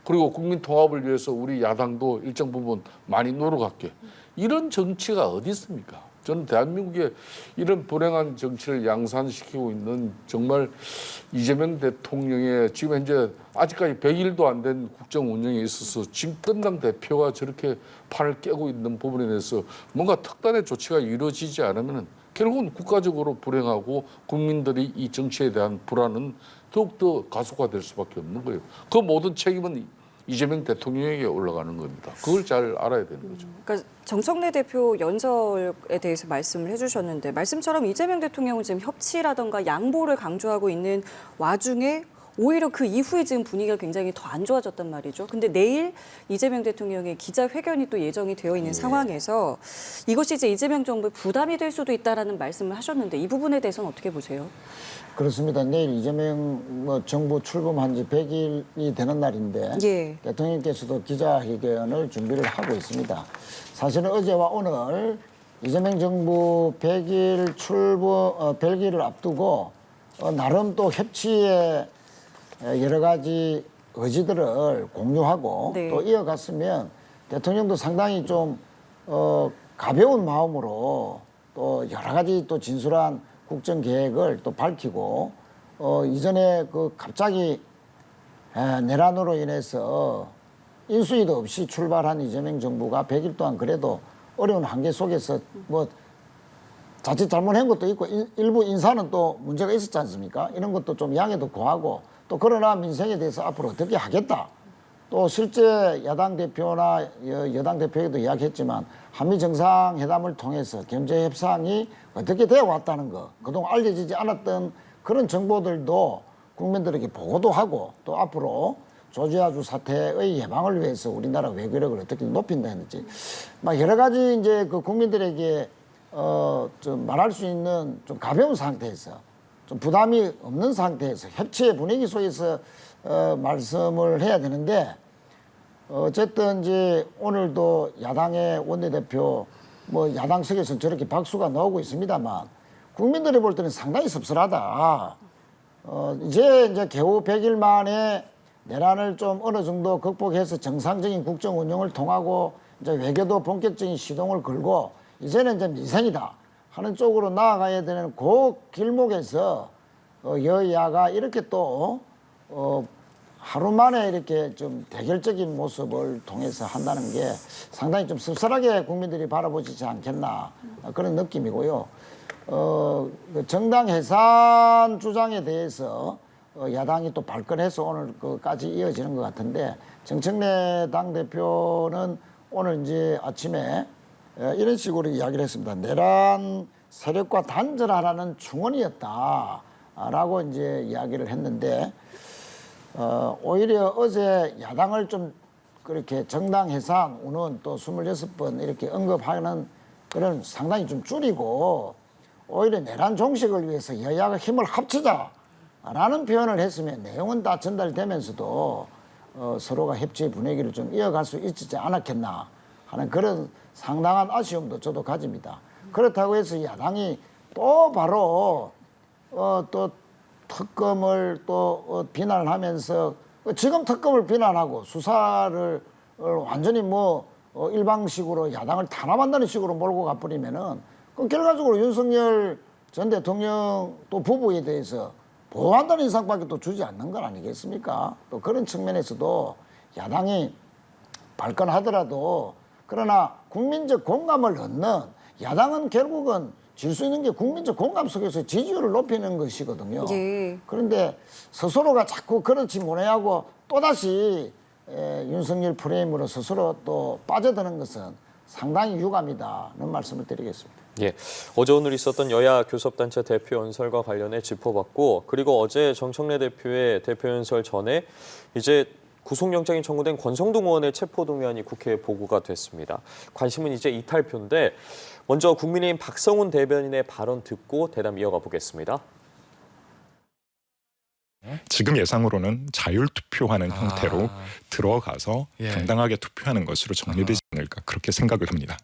그리고 국민 통합을 위해서 우리 야당도 일정 부분 많이 노력할게. 이런 정치가 어디 있습니까? 저는 대한민국의 이런 불행한 정치를 양산시키고 있는 정말 이재명 대통령의 지금 현재 아직까지 100일도 안 된 국정 운영에 있어서 집권당 대표가 저렇게 판을 깨고 있는 부분에 대해서 뭔가 특단의 조치가 이루어지지 않으면 결국은 국가적으로 불행하고 국민들이 이 정치에 대한 불안은 더욱더 가속화될 수밖에 없는 거예요. 그 모든 책임은 이재명 대통령에게 올라가는 겁니다. 그걸 잘 알아야 되는 거죠. 그러니까 정청래 대표 연설에 대해서 말씀을 해주셨는데 말씀처럼 이재명 대통령은 지금 협치라든가 양보를 강조하고 있는 와중에 오히려 그 이후에 지금 분위기가 굉장히 더 안 좋아졌단 말이죠. 근데 내일 이재명 대통령의 기자회견이 또 예정이 되어 있는 상황에서 이것이 이제 이재명 정부의 부담이 될 수도 있다라는 말씀을 하셨는데 이 부분에 대해서는 어떻게 보세요? 그렇습니다. 내일 이재명 정부 출범한 지 100일이 되는 날인데 예. 대통령께서도 기자회견을 준비를 하고 있습니다. 사실은 어제와 오늘 이재명 정부 100일 출범 100일을 앞두고 나름 또 협치의 여러 가지 의지들을 공유하고 네. 또 이어갔으면 대통령도 상당히 좀 가벼운 마음으로 또 여러 가지 또 진솔한 국정 계획을 또 밝히고 이전에 그 갑자기 내란으로 인해서 인수위도 없이 출발한 이재명 정부가 100일 동안 그래도 어려운 한계 속에서 뭐 자칫 잘못한 것도 있고 일부 인사는 또 문제가 있었지 않습니까? 이런 것도 좀 양해도 구하고 또 그러나 민생에 대해서 앞으로 어떻게 하겠다. 또 실제 야당 대표나 여당 대표에도 이야기했지만 한미 정상회담을 통해서 경제 협상이 어떻게 되어 왔다는 거, 그동안 알려지지 않았던 그런 정보들도 국민들에게 보고도 하고 또 앞으로 조지아주 사태의 예방을 위해서 우리나라 외교력을 어떻게 높인다는지 막 여러 가지 이제 그 국민들에게 좀 말할 수 있는 좀 가벼운 상태에서 좀 부담이 없는 상태에서 협치의 분위기 속에서 말씀을 해야 되는데 어쨌든 이제 오늘도 야당의 원내대표 뭐 야당석에서 저렇게 박수가 나오고 있습니다만 국민들이 볼 때는 상당히 씁쓸하다. 이제 겨우 100일 만에 내란을 좀 어느 정도 극복해서 정상적인 국정 운영을 통하고 이제 외교도 본격적인 시동을 걸고 이제는 이제 민생이다 하는 쪽으로 나아가야 되는 그 길목에서 여야가 이렇게 또 하루 만에 이렇게 좀 대결적인 모습을 통해서 한다는 게 상당히 좀 씁쓸하게 국민들이 바라보시지 않겠나 그런 느낌이고요. 정당 해산 주장에 대해서 야당이 또 발끈해서 오늘 그까지 이어지는 것 같은데 정청래 당대표는 오늘 이제 아침에 이런 식으로 이야기를 했습니다. 내란 세력과 단절하라는 충언이었다라고 이제 이야기를 했는데 오히려 어제 야당을 좀 그렇게 정당 해산 우는 또 26번 이렇게 언급하는 그런 상당히 좀 줄이고 오히려 내란 종식을 위해서 여야가 힘을 합치자라는 표현을 했으면 내용은 다 전달되면서도 서로가 협치의 분위기를 좀 이어갈 수 있지 않았겠나 하는 그런 상당한 아쉬움도 저도 가집니다. 그렇다고 해서 야당이 또 바로 또 특검을 또 비난을 하면서 지금 특검을 비난하고 수사를 완전히 뭐 일방식으로 야당을 탄압한다는 식으로 몰고 가버리면은 그럼 결과적으로 윤석열 전 대통령 또 부부에 대해서 보호한다는 인상밖에 또 주지 않는 건 아니겠습니까? 또 그런 측면에서도 야당이 발끈하더라도 그러나 국민적 공감을 얻는 야당은 결국은 질 수 있는 게 국민적 공감 속에서 지지율을 높이는 것이거든요. 예. 그런데 스스로가 자꾸 그렇지 못하고 또다시 윤석열 프레임으로 스스로 또 빠져드는 것은 상당히 유감이다는 말씀을 드리겠습니다. 예, 어제 오늘 있었던 여야 교섭단체 대표 연설과 관련해 짚어봤고, 그리고 어제 정청래 대표의 대표 연설 전에 이제 구속영장이 청구된 권성동 의원의 체포동의안이 국회에 보고가 됐습니다. 관심은 이제 이탈표인데 먼저 국민의힘 박성훈 대변인의 발언 듣고 대담 이어가 보겠습니다. 지금 예상으로는 자율투표하는 형태로 들어가서 당당하게 투표하는 것으로 정리되지 않을까 그렇게 생각을 합니다.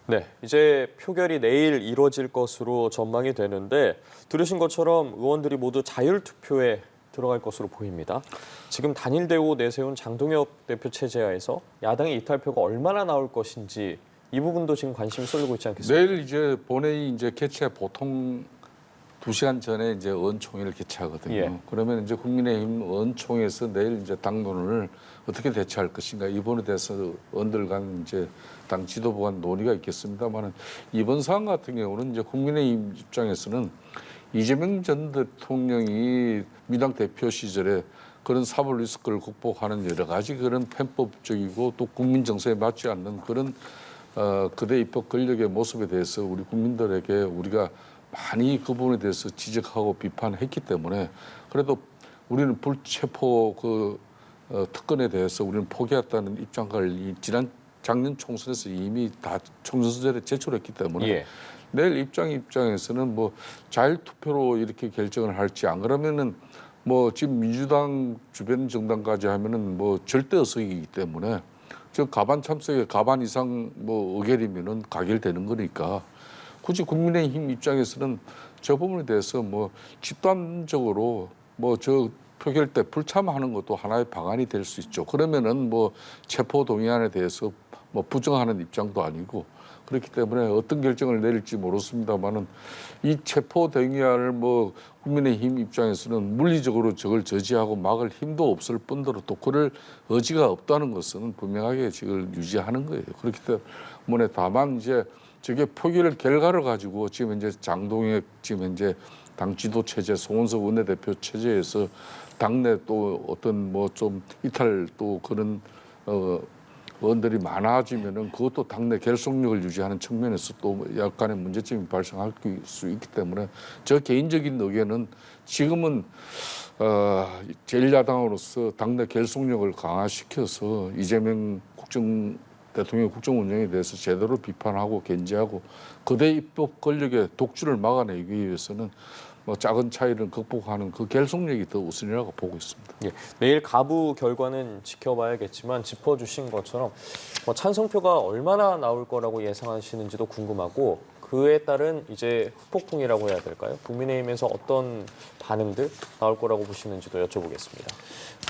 네, 이제 표결이 내일 이루어질 것으로 전망이 되는데 들으신 것처럼 의원들이 모두 자율투표에 들어갈 것으로 보입니다. 지금 단일 대우 내세운 장동혁 대표 체제하에서 야당의 이탈표가 얼마나 나올 것인지 이 부분도 지금 관심이 쏠리고 있지 않겠습니까? 내일 이제 본회의 이제 개최 보통 2시간 전에 이제 의원총회를 개최하거든요. 예. 그러면 이제 국민의힘 의원총회에서 내일 이제 당론을 어떻게 대처할 것인가 이 부분에 대해서 의원들 간 이제 당 지도부 간 논의가 있겠습니다만은 이번 사안 같은 경우는 이제 국민의힘 입장에서는 이재명 전 대통령이 민당 대표 시절에 그런 사법 리스크를 극복하는 여러 가지 그런 편법적이고 또 국민 정서에 맞지 않는 그런 그대 입법 권력의 모습에 대해서 우리 국민들에게 우리가 많이 그 부분에 대해서 지적하고 비판했기 때문에 그래도 우리는 불체포 특권에 대해서 우리는 포기했다는 입장을 작년 총선에서 이미 다 총선전에 제출했기 때문에 예. 내일 입장에서는 뭐 자율투표로 이렇게 결정을 할지 안 그러면은 뭐 지금 민주당 주변 정당까지 하면은 뭐 절대 의석이기 때문에 즉 가반 참석에 가반 이상 뭐 의결이면은 가결되는 거니까 굳이 국민의힘 입장에서는 저 부분에 대해서 뭐 집단적으로 뭐 저 표결 때 불참하는 것도 하나의 방안이 될 수 있죠. 그러면은 뭐 체포 동의안에 대해서 뭐 부정하는 입장도 아니고 그렇기 때문에 어떤 결정을 내릴지 모르겠습니다만은 이 체포 동의안을 뭐 국민의힘 입장에서는 물리적으로 저걸 저지하고 막을 힘도 없을 뿐더러 또 그럴 의지가 없다는 것은 분명하게 지금 유지하는 거예요. 그렇기 때문에 다만 이제 저게 표결 결과를 가지고 지금 현재 장동혁 지금 현재 당 지도 체제 송원석 원내대표 체제에서 당내 또 어떤 뭐 좀 이탈 또 그런 의원들이 많아지면은 그것도 당내 결속력을 유지하는 측면에서 또 약간의 문제점이 발생할 수 있기 때문에 저 개인적인 의견은 지금은 제1야당으로서 당내 결속력을 강화시켜서 이재명 대통령 국정 운영에 대해서 제대로 비판하고 견제하고 거대 입법 권력의 독주를 막아내기 위해서는 뭐 작은 차이를 극복하는 그 결속력이 더 우선이라고 보고 있습니다. 예, 내일 가부 결과는 지켜봐야겠지만 짚어주신 것처럼 뭐 찬성표가 얼마나 나올 거라고 예상하시는지도 궁금하고 그에 따른 이제 후폭풍이라고 해야 될까요? 국민의힘에서 어떤 반응들 나올 거라고 보시는지도 여쭤보겠습니다.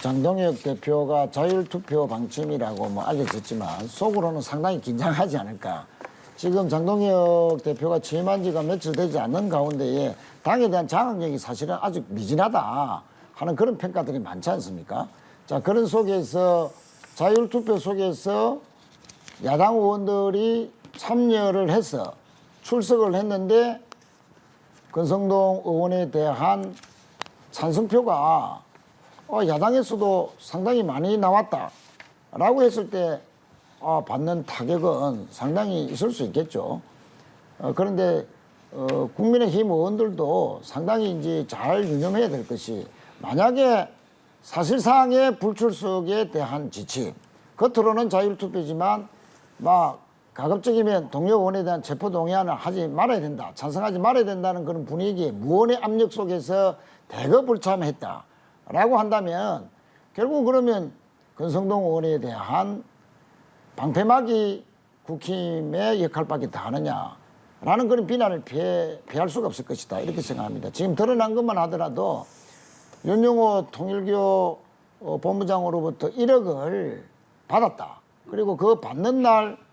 장동혁 대표가 자율투표 방침이라고 뭐 알려졌지만 속으로는 상당히 긴장하지 않을까. 지금 장동혁 대표가 취임한 지가 며칠 되지 않는 가운데에 당에 대한 장악력이 사실은 아직 미진하다 하는 그런 평가들이 많지 않습니까? 자, 그런 속에서 자율투표 속에서 야당 의원들이 참여를 해서 출석을 했는데 권성동 의원에 대한 찬성표가 야당에서도 상당히 많이 나왔다라고 했을 때 받는 타격은 상당히 있을 수 있겠죠. 그런데 국민의힘 의원들도 상당히 이제 잘 유념해야 될 것이 만약에 사실상의 불출석에 대한 지침, 겉으로는 자율투표지만 막 가급적이면 동료 의원에 대한 체포동의안을 하지 말아야 된다, 찬성하지 말아야 된다는 그런 분위기에 무언의 압력 속에서 대거 불참했다라고 한다면 결국 그러면 권성동 의원에 대한 방패막이 국힘의 역할밖에 다 하느냐라는 그런 비난을 피할 수가 없을 것이다 이렇게 생각합니다. 지금 드러난 것만 하더라도 윤영호 통일교 본부장으로부터 1억을 받았다. 그리고 그 받는 날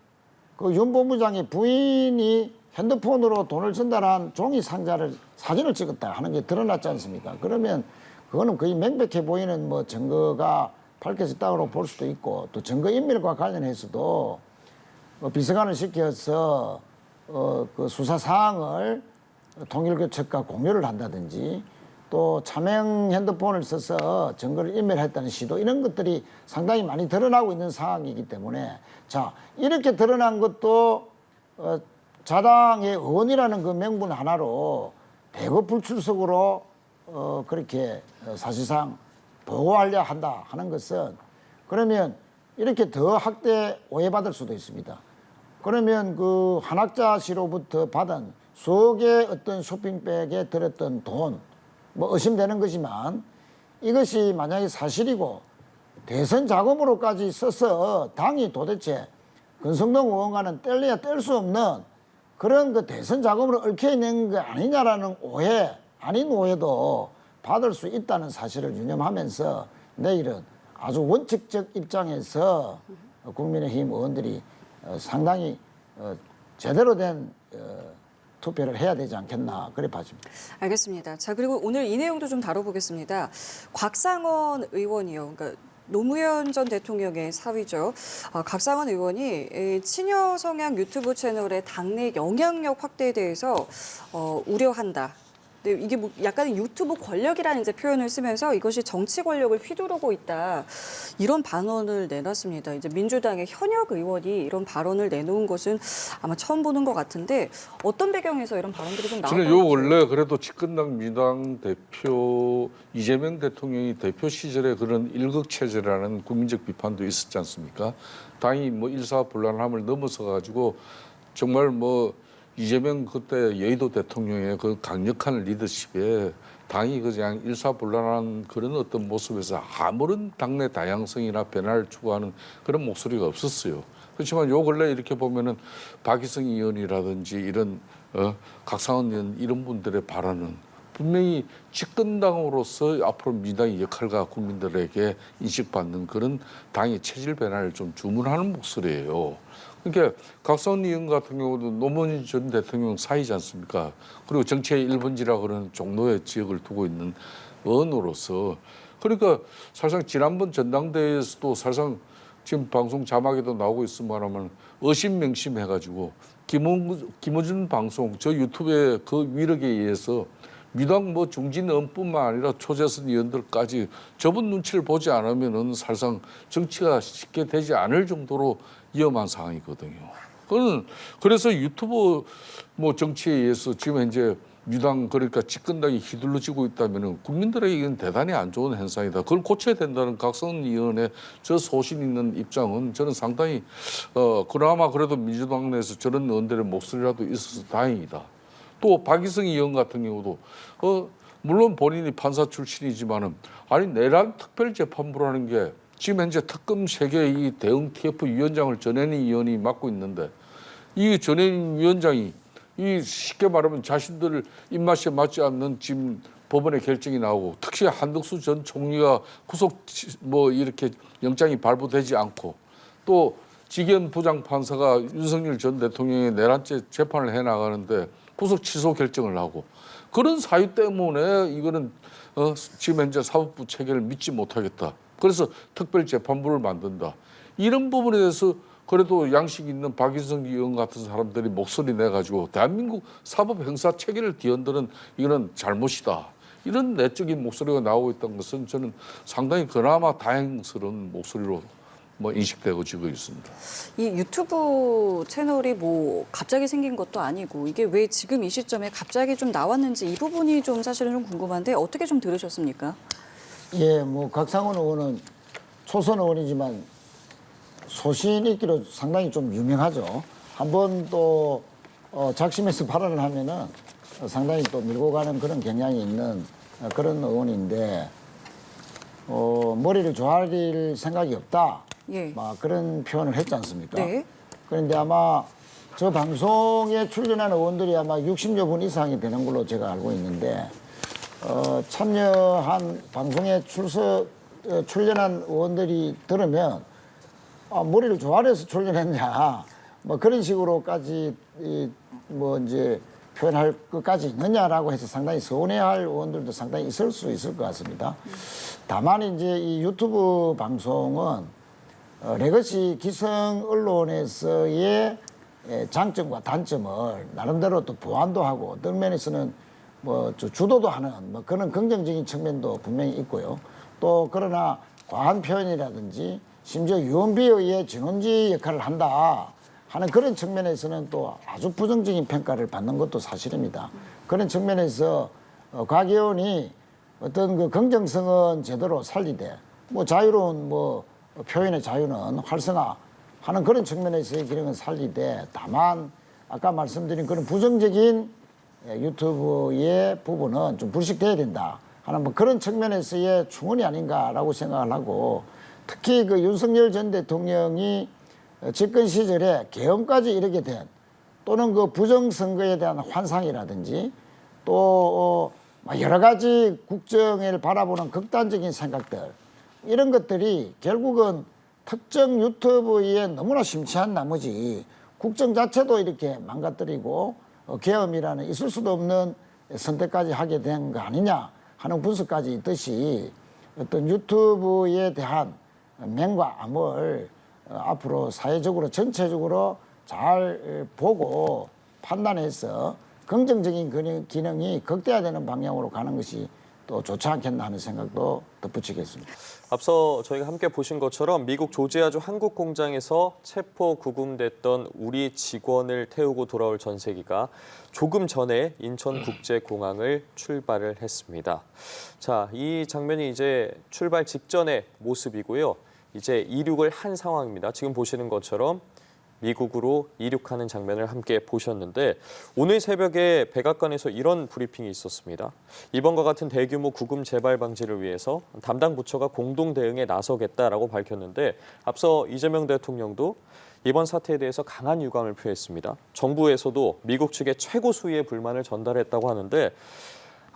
그 윤 본부장의 부인이 핸드폰으로 돈을 전달한 종이 상자를 사진을 찍었다 하는 게 드러났지 않습니까? 그러면 그거는 거의 명백해 보이는 뭐 증거가 밝혀졌다고 볼 수도 있고 또 증거인멸과 관련해서도 비서관을 시켜서 그 수사 사항을 통일교측과 공유를 한다든지 또 차명 핸드폰을 써서 증거를 인멸했다는 시도 이런 것들이 상당히 많이 드러나고 있는 상황이기 때문에 자 이렇게 드러난 것도 자당의 의원이라는 그 명분 하나로 대거 불출석으로 그렇게 사실상 보고하려 한다 하는 것은 그러면 이렇게 더 학대 오해받을 수도 있습니다. 그러면 그 한학자 씨로부터 받은 수억 개의 어떤 쇼핑백에 들었던 돈, 뭐 의심되는 거지만 이것이 만약에 사실이고 대선 자금으로까지 써서 당이 도대체 권성동 의원과는 뗄래야 뗄 수 없는 그런 그 대선 자금으로 얽혀있는 거 아니냐라는 오해, 아닌 오해도 받을 수 있다는 사실을 유념하면서 내일은 아주 원칙적 입장에서 국민의힘 의원들이 상당히 제대로 된 투표를 해야 되지 않겠나 그래 봐집니다. 알겠습니다. 자 그리고 오늘 이 내용도 좀 다뤄보겠습니다. 곽상원 의원이요. 그러니까 노무현 전 대통령의 사위죠. 곽상원 의원이 친여 성향 유튜브 채널의 당내 영향력 확대에 대해서 우려한다. 근데 이게 뭐 약간의 유튜브 권력이라는 이제 표현을 쓰면서 이것이 정치 권력을 휘두르고 있다. 이런 발언을 내놨습니다. 이제 민주당의 현역 의원이 이런 발언을 내놓은 것은 아마 처음 보는 것 같은데 어떤 배경에서 이런 발언들이 좀 나왔나요? 저는 요 원래 그래도 집권당 민주당 대표 이재명 대통령이 대표 시절에 그런 일극체제라는 국민적 비판도 있었지 않습니까? 당이 뭐 일사불란함을 넘어서 가지고 정말 뭐 이재명 그때 여의도 대통령의 그 강력한 리더십에 당이 그냥 일사불란한 그런 어떤 모습에서 아무런 당내 다양성이나 변화를 추구하는 그런 목소리가 없었어요. 그렇지만 요 근래 이렇게 보면은 박희성 의원이라든지 이런 각상원 의원 이런 분들의 발언은 분명히 집권당으로서 앞으로 민주당의 역할과 국민들에게 인식받는 그런 당의 체질 변화를 좀 주문하는 목소리예요. 그러니까 각선 의원 같은 경우도 노무현 전 대통령 사이지 않습니까? 그리고 정치의 1번지라 그러는 종로의 지역을 두고 있는 의원으로서 그러니까 사실상 지난번 전당대회에서도 사실상 지금 방송 자막에도 나오고 있으면 의심맹심해가지고 김어준 방송 저 유튜브의 그 위력에 의해서 민주당 뭐 중진 의원뿐만 아니라 초재선 의원들까지 저분 눈치를 보지 않으면은 사실상 정치가 쉽게 되지 않을 정도로 위험한 상황이거든요. 그는 그래서 유튜브 뭐 정치에 의해서 지금 현재 민주당 그러니까 집권당이 휘둘러지고 있다면은 국민들에게 이건 대단히 안 좋은 현상이다. 그걸 고쳐야 된다는 각선 의원의 저 소신 있는 입장은 저는 상당히 그나마 그래도 민주당 내에서 저런 의원들의 목소리라도 있어서 다행이다. 또 박희성 의원 같은 경우도 물론 본인이 판사 출신이지만은 아니 내란 특별재판부라는 게 지금 현재 특검 세계 이 대응 TF 위원장을 전현희 의원이 맡고 있는데 이 전현희 위원장이 이 쉽게 말하면 자신들 입맛에 맞지 않는 지금 법원의 결정이 나오고 특히 한덕수 전 총리가 구속 뭐 이렇게 영장이 발부되지 않고 또 지견 부장판사가 윤석열 전 대통령의 내란죄 재판을 해나가는데 구속 취소 결정을 하고 그런 사유 때문에 이거는 지금 현재 사법부 체계를 믿지 못하겠다. 그래서 특별재판부를 만든다. 이런 부분에 대해서 그래도 양식 있는 박인성 의원 같은 사람들이 목소리 내가지고 대한민국 사법 형사 체계를 뒤흔드는 이거는 잘못이다. 이런 내적인 목소리가 나오고 있다는 것은 저는 상당히 그나마 다행스러운 목소리로 뭐 인식되어지고 있습니다. 이 유튜브 채널이 뭐 갑자기 생긴 것도 아니고 이게 왜 지금 이 시점에 갑자기 좀 나왔는지 이 부분이 좀 사실은 좀 궁금한데 어떻게 좀 들으셨습니까? 예, 뭐 각상원 의원은 초선 의원이지만 소신 있기로 상당히 좀 유명하죠. 한번 또 작심해서 발언을 하면은 상당히 또 밀고 가는 그런 경향이 있는 그런 의원인데 머리를 조아릴 생각이 없다. 예. 막 그런 표현을 했지 않습니까? 네. 그런데 아마 저 방송에 출연하는 의원들이 아마 60여 분 이상이 되는 걸로 제가 알고 있는데 참여한 방송에 출연한 의원들이 들으면 머리를 조아려서 출연했냐 뭐 그런 식으로까지 뭐 이제 표현할 것까지 있느냐라고 해서 상당히 서운해할 의원들도 상당히 있을 수 있을 것 같습니다. 다만 이제 이 유튜브 방송은 레거시 기성 언론에서의 장점과 단점을 나름대로 또 보완도 하고 어떤 면에서는 뭐 주도도 하는 뭐 그런 긍정적인 측면도 분명히 있고요. 또 그러나 과한 표현이라든지 심지어 유언비어의 진원지 역할을 한다 하는 그런 측면에서는 또 아주 부정적인 평가를 받는 것도 사실입니다. 그런 측면에서 곽 의원이 어떤 그 긍정성은 제대로 살리되 뭐 자유로운 뭐 표현의 자유는 활성화하는 그런 측면에서의 기능은 살리되 다만 아까 말씀드린 그런 부정적인 유튜브의 부분은 좀 불식돼야 된다 하는 뭐 그런 측면에서의 충언이 아닌가라고 생각을 하고 특히 그 윤석열 전 대통령이 집권 시절에 계엄까지 이르게 된 또는 그 부정선거에 대한 환상이라든지 또 여러 가지 국정을 바라보는 극단적인 생각들 이런 것들이 결국은 특정 유튜브에 너무나 심취한 나머지 국정 자체도 이렇게 망가뜨리고 계엄이라는 있을 수도 없는 선택까지 하게 된 거 아니냐 하는 분석까지 있듯이 어떤 유튜브에 대한 맹과 암을 앞으로 사회적으로 전체적으로 잘 보고 판단해서 긍정적인 기능이 극대화되는 방향으로 가는 것이 또 좋지 않겠나 하는 생각도 덧붙이겠습니다. 앞서 저희가 함께 보신 것처럼 미국 조지아주 한국 공장에서 체포 구금됐던 우리 직원을 태우고 돌아올 전세기가 조금 전에 인천국제공항을 출발을 했습니다. 자, 이 장면이 이제 출발 직전의 모습이고요. 이제 이륙을 한 상황입니다. 지금 보시는 것처럼 미국으로 이륙하는 장면을 함께 보셨는데 오늘 새벽에 백악관에서 이런 브리핑이 있었습니다. 이번과 같은 대규모 구금 재발 방지를 위해서 담당 부처가 공동 대응에 나서겠다라고 밝혔는데 앞서 이재명 대통령도 이번 사태에 대해서 강한 유감을 표했습니다. 정부에서도 미국 측에 최고 수위의 불만을 전달했다고 하는데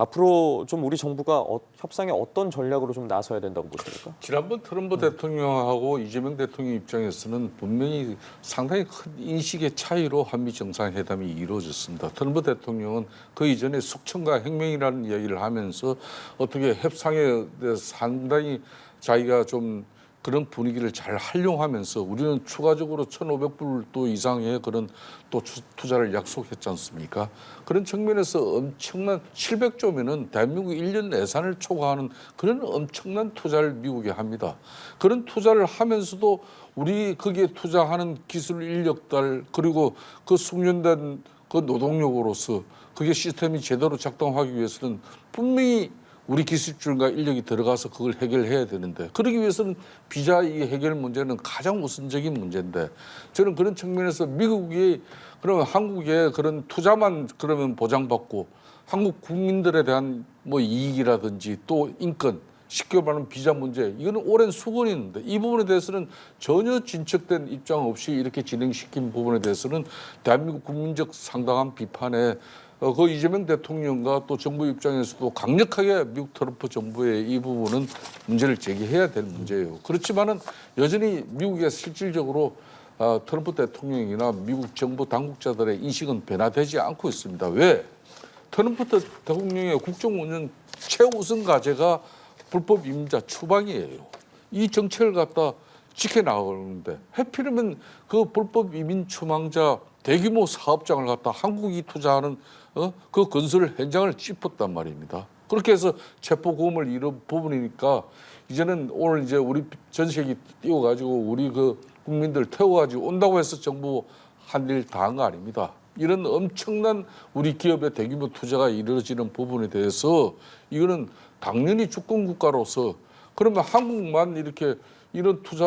앞으로 좀 우리 정부가 협상에 어떤 전략으로 좀 나서야 된다고 보십니까? 지난번 트럼프 대통령하고 이재명 대통령 입장에서는 분명히 상당히 큰 인식의 차이로 한미 정상회담이 이루어졌습니다. 트럼프 대통령은 그 이전에 숙청과 혁명이라는 이야기를 하면서 어떻게 협상에 대해서 상당히 자기가 좀 그런 분위기를 잘 활용하면서 우리는 추가적으로 1,500불 또 이상의 그런 또 투자를 약속했지 않습니까? 그런 측면에서 엄청난 700조면은 대한민국 1년 예산을 초과하는 그런 엄청난 투자를 미국에 합니다. 그런 투자를 하면서도 우리 거기에 투자하는 기술 인력들 그리고 그 숙련된 그 노동력으로서 그게 시스템이 제대로 작동하기 위해서는 분명히 우리 기술줄과 인력이 들어가서 그걸 해결해야 되는데 그러기 위해서는 비자 이 해결 문제는 가장 우선적인 문제인데 저는 그런 측면에서 미국이 그러면 한국의 그런 투자만 그러면 보장받고 한국 국민들에 대한 뭐 이익이라든지 또 인권 쉽게 말하면 비자 문제 이거는 오랜 수건이 있는데 이 부분에 대해서는 전혀 진척된 입장 없이 이렇게 진행시킨 부분에 대해서는 대한민국 국민적 상당한 비판에 그 이재명 대통령과 또 정부 입장에서도 강력하게 미국 트럼프 정부의 이 부분은 문제를 제기해야 될 문제예요. 그렇지만은 여전히 미국에 실질적으로 트럼프 대통령이나 미국 정부 당국자들의 인식은 변화되지 않고 있습니다. 왜? 트럼프 대통령의 국정 운영 최우선 과제가 불법 이민자 추방이에요. 이 정책을 갖다 지켜나가는데 하필이면 그 불법 이민 추방자 대규모 사업장을 갖다 한국이 투자하는 그 건설 현장을 짚었단 말입니다. 그렇게 해서 체포고음을 이룬 부분이니까 이제는 오늘 이제 우리 전세기 띄워가지고 우리 그 국민들 태워가지고 온다고 해서 정부 한 일 다 한 거 아닙니다. 이런 엄청난 우리 기업의 대규모 투자가 이루어지는 부분에 대해서 이거는 당연히 주권 국가로서 그러면 한국만 이렇게 이런 투자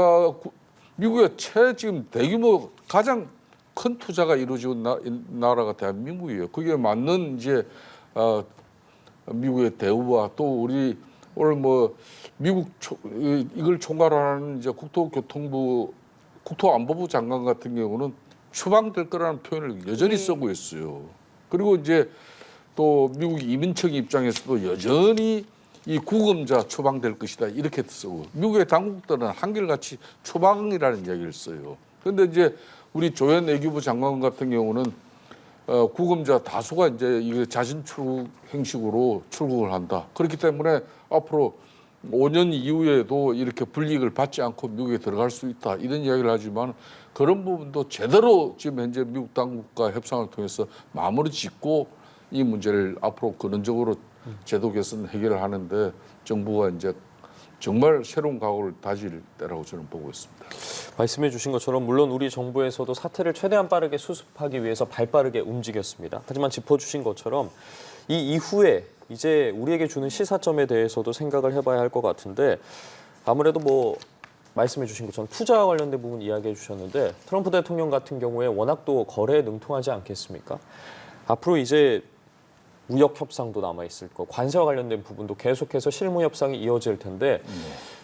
미국의 지금 대규모 가장 큰 투자가 이루어지고 나라가 대한민국이에요. 그게 맞는 이제 미국의 대우와 또 우리 오늘 뭐 미국 이걸 총괄하는 이제 국토안보부 장관 같은 경우는 추방될 거라는 표현을 여전히 쓰고 있어요. 그리고 이제 또 미국 이민청 입장에서도 여전히 이 구금자 추방될 것이다 이렇게 쓰고 미국의 당국들은 한결같이 추방이라는 이야기를 써요. 그런데 이제 우리 조현 외교부 장관 같은 경우는 구금자 다수가 이제 이게 자진 출국 형식으로 출국을 한다. 그렇기 때문에 앞으로 5년 이후에도 이렇게 불이익을 받지 않고 미국에 들어갈 수 있다 이런 이야기를 하지만 그런 부분도 제대로 지금 현재 미국 당국과 협상을 통해서 마무리 짓고 이 문제를 앞으로 근원적으로 제도 개선 해결을 하는데 정부가 이제 정말 새로운 각오를 다질 때라고 저는 보고 있습니다. 말씀해 주신 것처럼 물론 우리 정부에서도 사태를 최대한 빠르게 수습하기 위해서 발빠르게 움직였습니다. 하지만 짚어주신 것처럼 이 이후에 이제 우리에게 주는 시사점에 대해서도 생각을 해봐야 할 것 같은데 아무래도 뭐 말씀해 주신 것처럼 투자와 관련된 부분 이야기해 주셨는데 트럼프 대통령 같은 경우에 워낙 또 거래에 능통하지 않겠습니까? 앞으로 이제 무역 협상도 남아 있을 거, 관세와 관련된 부분도 계속해서 실무 협상이 이어질 텐데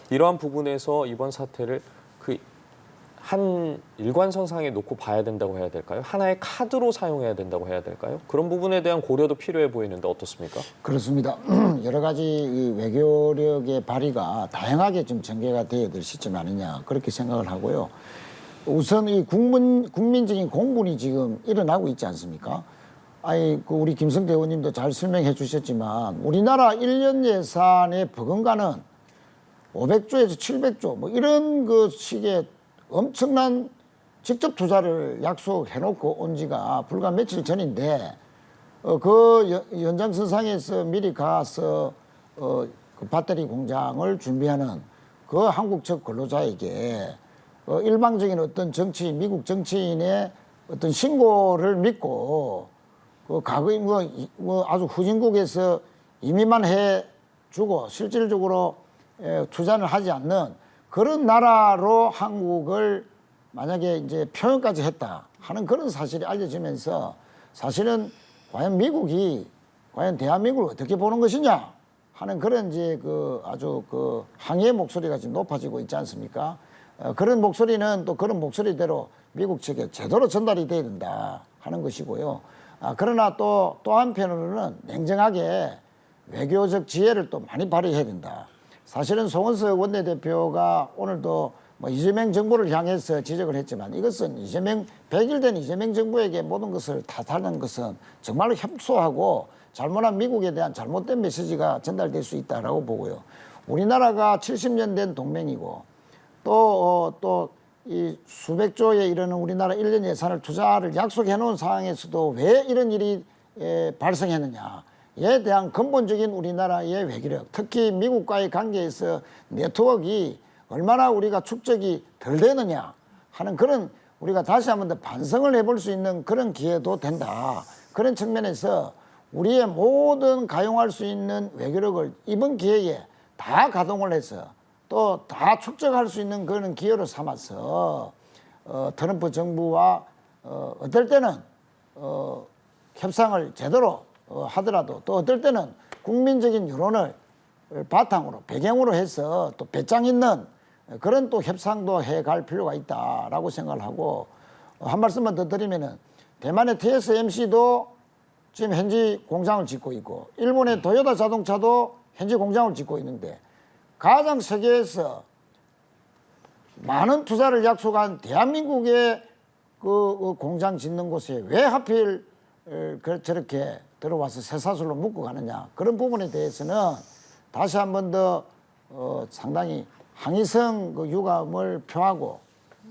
이러한 부분에서 이번 사태를 그 한 일관선상에 놓고 봐야 된다고 해야 될까요? 하나의 카드로 사용해야 된다고 해야 될까요? 그런 부분에 대한 고려도 필요해 보이는데 어떻습니까? 그렇습니다. 여러 가지 이 외교력의 발휘가 다양하게 좀 전개가 되어야 될 시점 아니냐 그렇게 생각을 하고요. 우선 이 국민적인 공분이 지금 일어나고 있지 않습니까? 아니 그 우리 김성태 의원님도 잘 설명해 주셨지만 우리나라 1년 예산의 버금가는 500조에서 700조 뭐 이런 그 식의 엄청난 직접 투자를 약속해놓고 온 지가 불과 며칠 전인데 그 연장선상에서 미리 가서 그 배터리 공장을 준비하는 그 한국 측 근로자에게 일방적인 어떤 정치인, 미국 정치인의 어떤 신고를 믿고 그 과거에 뭐 아주 후진국에서 이민만 해주고 실질적으로 투자를 하지 않는 그런 나라로 한국을 만약에 이제 표현까지 했다 하는 그런 사실이 알려지면서 사실은 과연 미국이 과연 대한민국을 어떻게 보는 것이냐 하는 그런 이제 그 아주 그 항의의 목소리가 지금 높아지고 있지 않습니까? 그런 목소리는 또 그런 목소리대로 미국 측에 제대로 전달이 돼야 된다 하는 것이고요. 그러나 또 한편으로는 냉정하게 외교적 지혜를 또 많이 발휘해야 된다. 사실은 송원석 원내대표가 오늘도 뭐 이재명 정부를 향해서 지적을 했지만 이것은 100일 된 이재명 정부에게 모든 것을 탓하는 것은 정말로 협소하고 잘못한 미국에 대한 잘못된 메시지가 전달될 수 있다라고 보고요. 우리나라가 70년 된 동맹이고 또 이 수백조에 이르는 우리나라 1년 예산을 투자를 약속해 놓은 상황에서도 왜 이런 일이 발생했느냐에 대한 근본적인 우리나라의 외교력, 특히 미국과의 관계에서 네트워크가 얼마나 우리가 축적이 덜 되느냐 하는 그런 우리가 다시 한번 더 반성을 해볼 수 있는 그런 기회도 된다. 그런 측면에서 우리의 모든 가용할 수 있는 외교력을 이번 기회에 다 가동을 해서 또 다 축적할 수 있는 그런 기회로 삼아서 트럼프 정부와 어떨 때는 협상을 제대로 하더라도 또 어떨 때는 국민적인 여론을 바탕으로 배경으로 해서 또 배짱 있는 그런 또 협상도 해갈 필요가 있다라고 생각을 하고 한 말씀만 더 드리면은 대만의 TSMC도 지금 현지 공장을 짓고 있고 일본의 도요타 자동차도 현지 공장을 짓고 있는데 가장 세계에서 많은 투자를 약속한 대한민국의 그 공장 짓는 곳에 왜 하필 저렇게 들어와서 쇠사슬로 묶고 가느냐 그런 부분에 대해서는 다시 한 번 더 상당히 항의성 그 유감을 표하고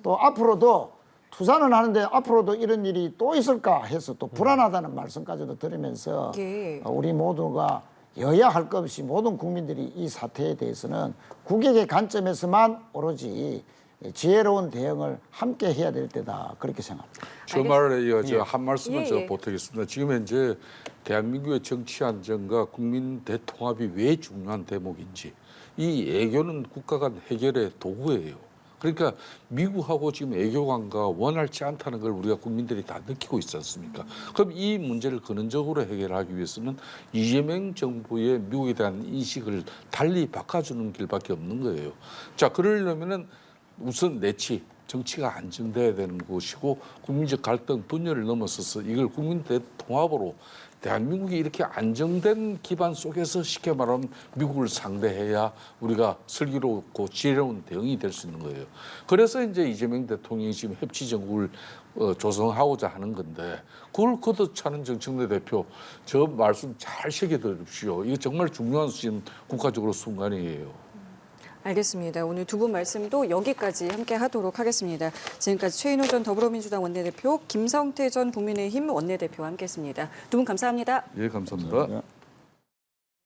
또 앞으로도 투자는 하는데 앞으로도 이런 일이 또 있을까 해서 또 불안하다는 말씀까지도 드리면서 우리 모두가 여야 할 것 없이 모든 국민들이 이 사태에 대해서는 국익의 관점에서만 오로지 지혜로운 대응을 함께 해야 될 때다 그렇게 생각합니다. 저 말에 이어서 한 말씀을 저 보태겠습니다. 지금 현재 대한민국의 정치 안정과 국민 대통합이 왜 중요한 대목인지 이 애교는 국가 간 해결의 도구예요. 그러니까 미국하고 지금 애교관계가 원활치 않다는 걸 우리가 국민들이 다 느끼고 있지 않습니까? 그럼 이 문제를 근원적으로 해결하기 위해서는 이재명 정부의 미국에 대한 인식을 달리 바꿔주는 길밖에 없는 거예요. 자, 그러려면은 우선 내치 정치가 안정돼야 되는 것이고 국민적 갈등 분열을 넘어서서 이걸 국민 대통합으로 대한민국이 이렇게 안정된 기반 속에서 쉽게 말하면 미국을 상대해야 우리가 슬기롭고 지혜로운 대응이 될 수 있는 거예요. 그래서 이제 이재명 대통령이 지금 협치정국을 조성하고자 하는 건데 그걸 걷어차는 정청래 대표 저 말씀 잘 새겨들으십시오. 이거 정말 중요한 지금 국가적으로 순간이에요. 알겠습니다. 오늘 두 분 말씀도 여기까지 함께 하도록 하겠습니다. 지금까지 최인호 전 더불어민주당 원내대표, 김성태 전 국민의힘 원내대표와 함께했습니다. 두 분 감사합니다. 예, 감사합니다.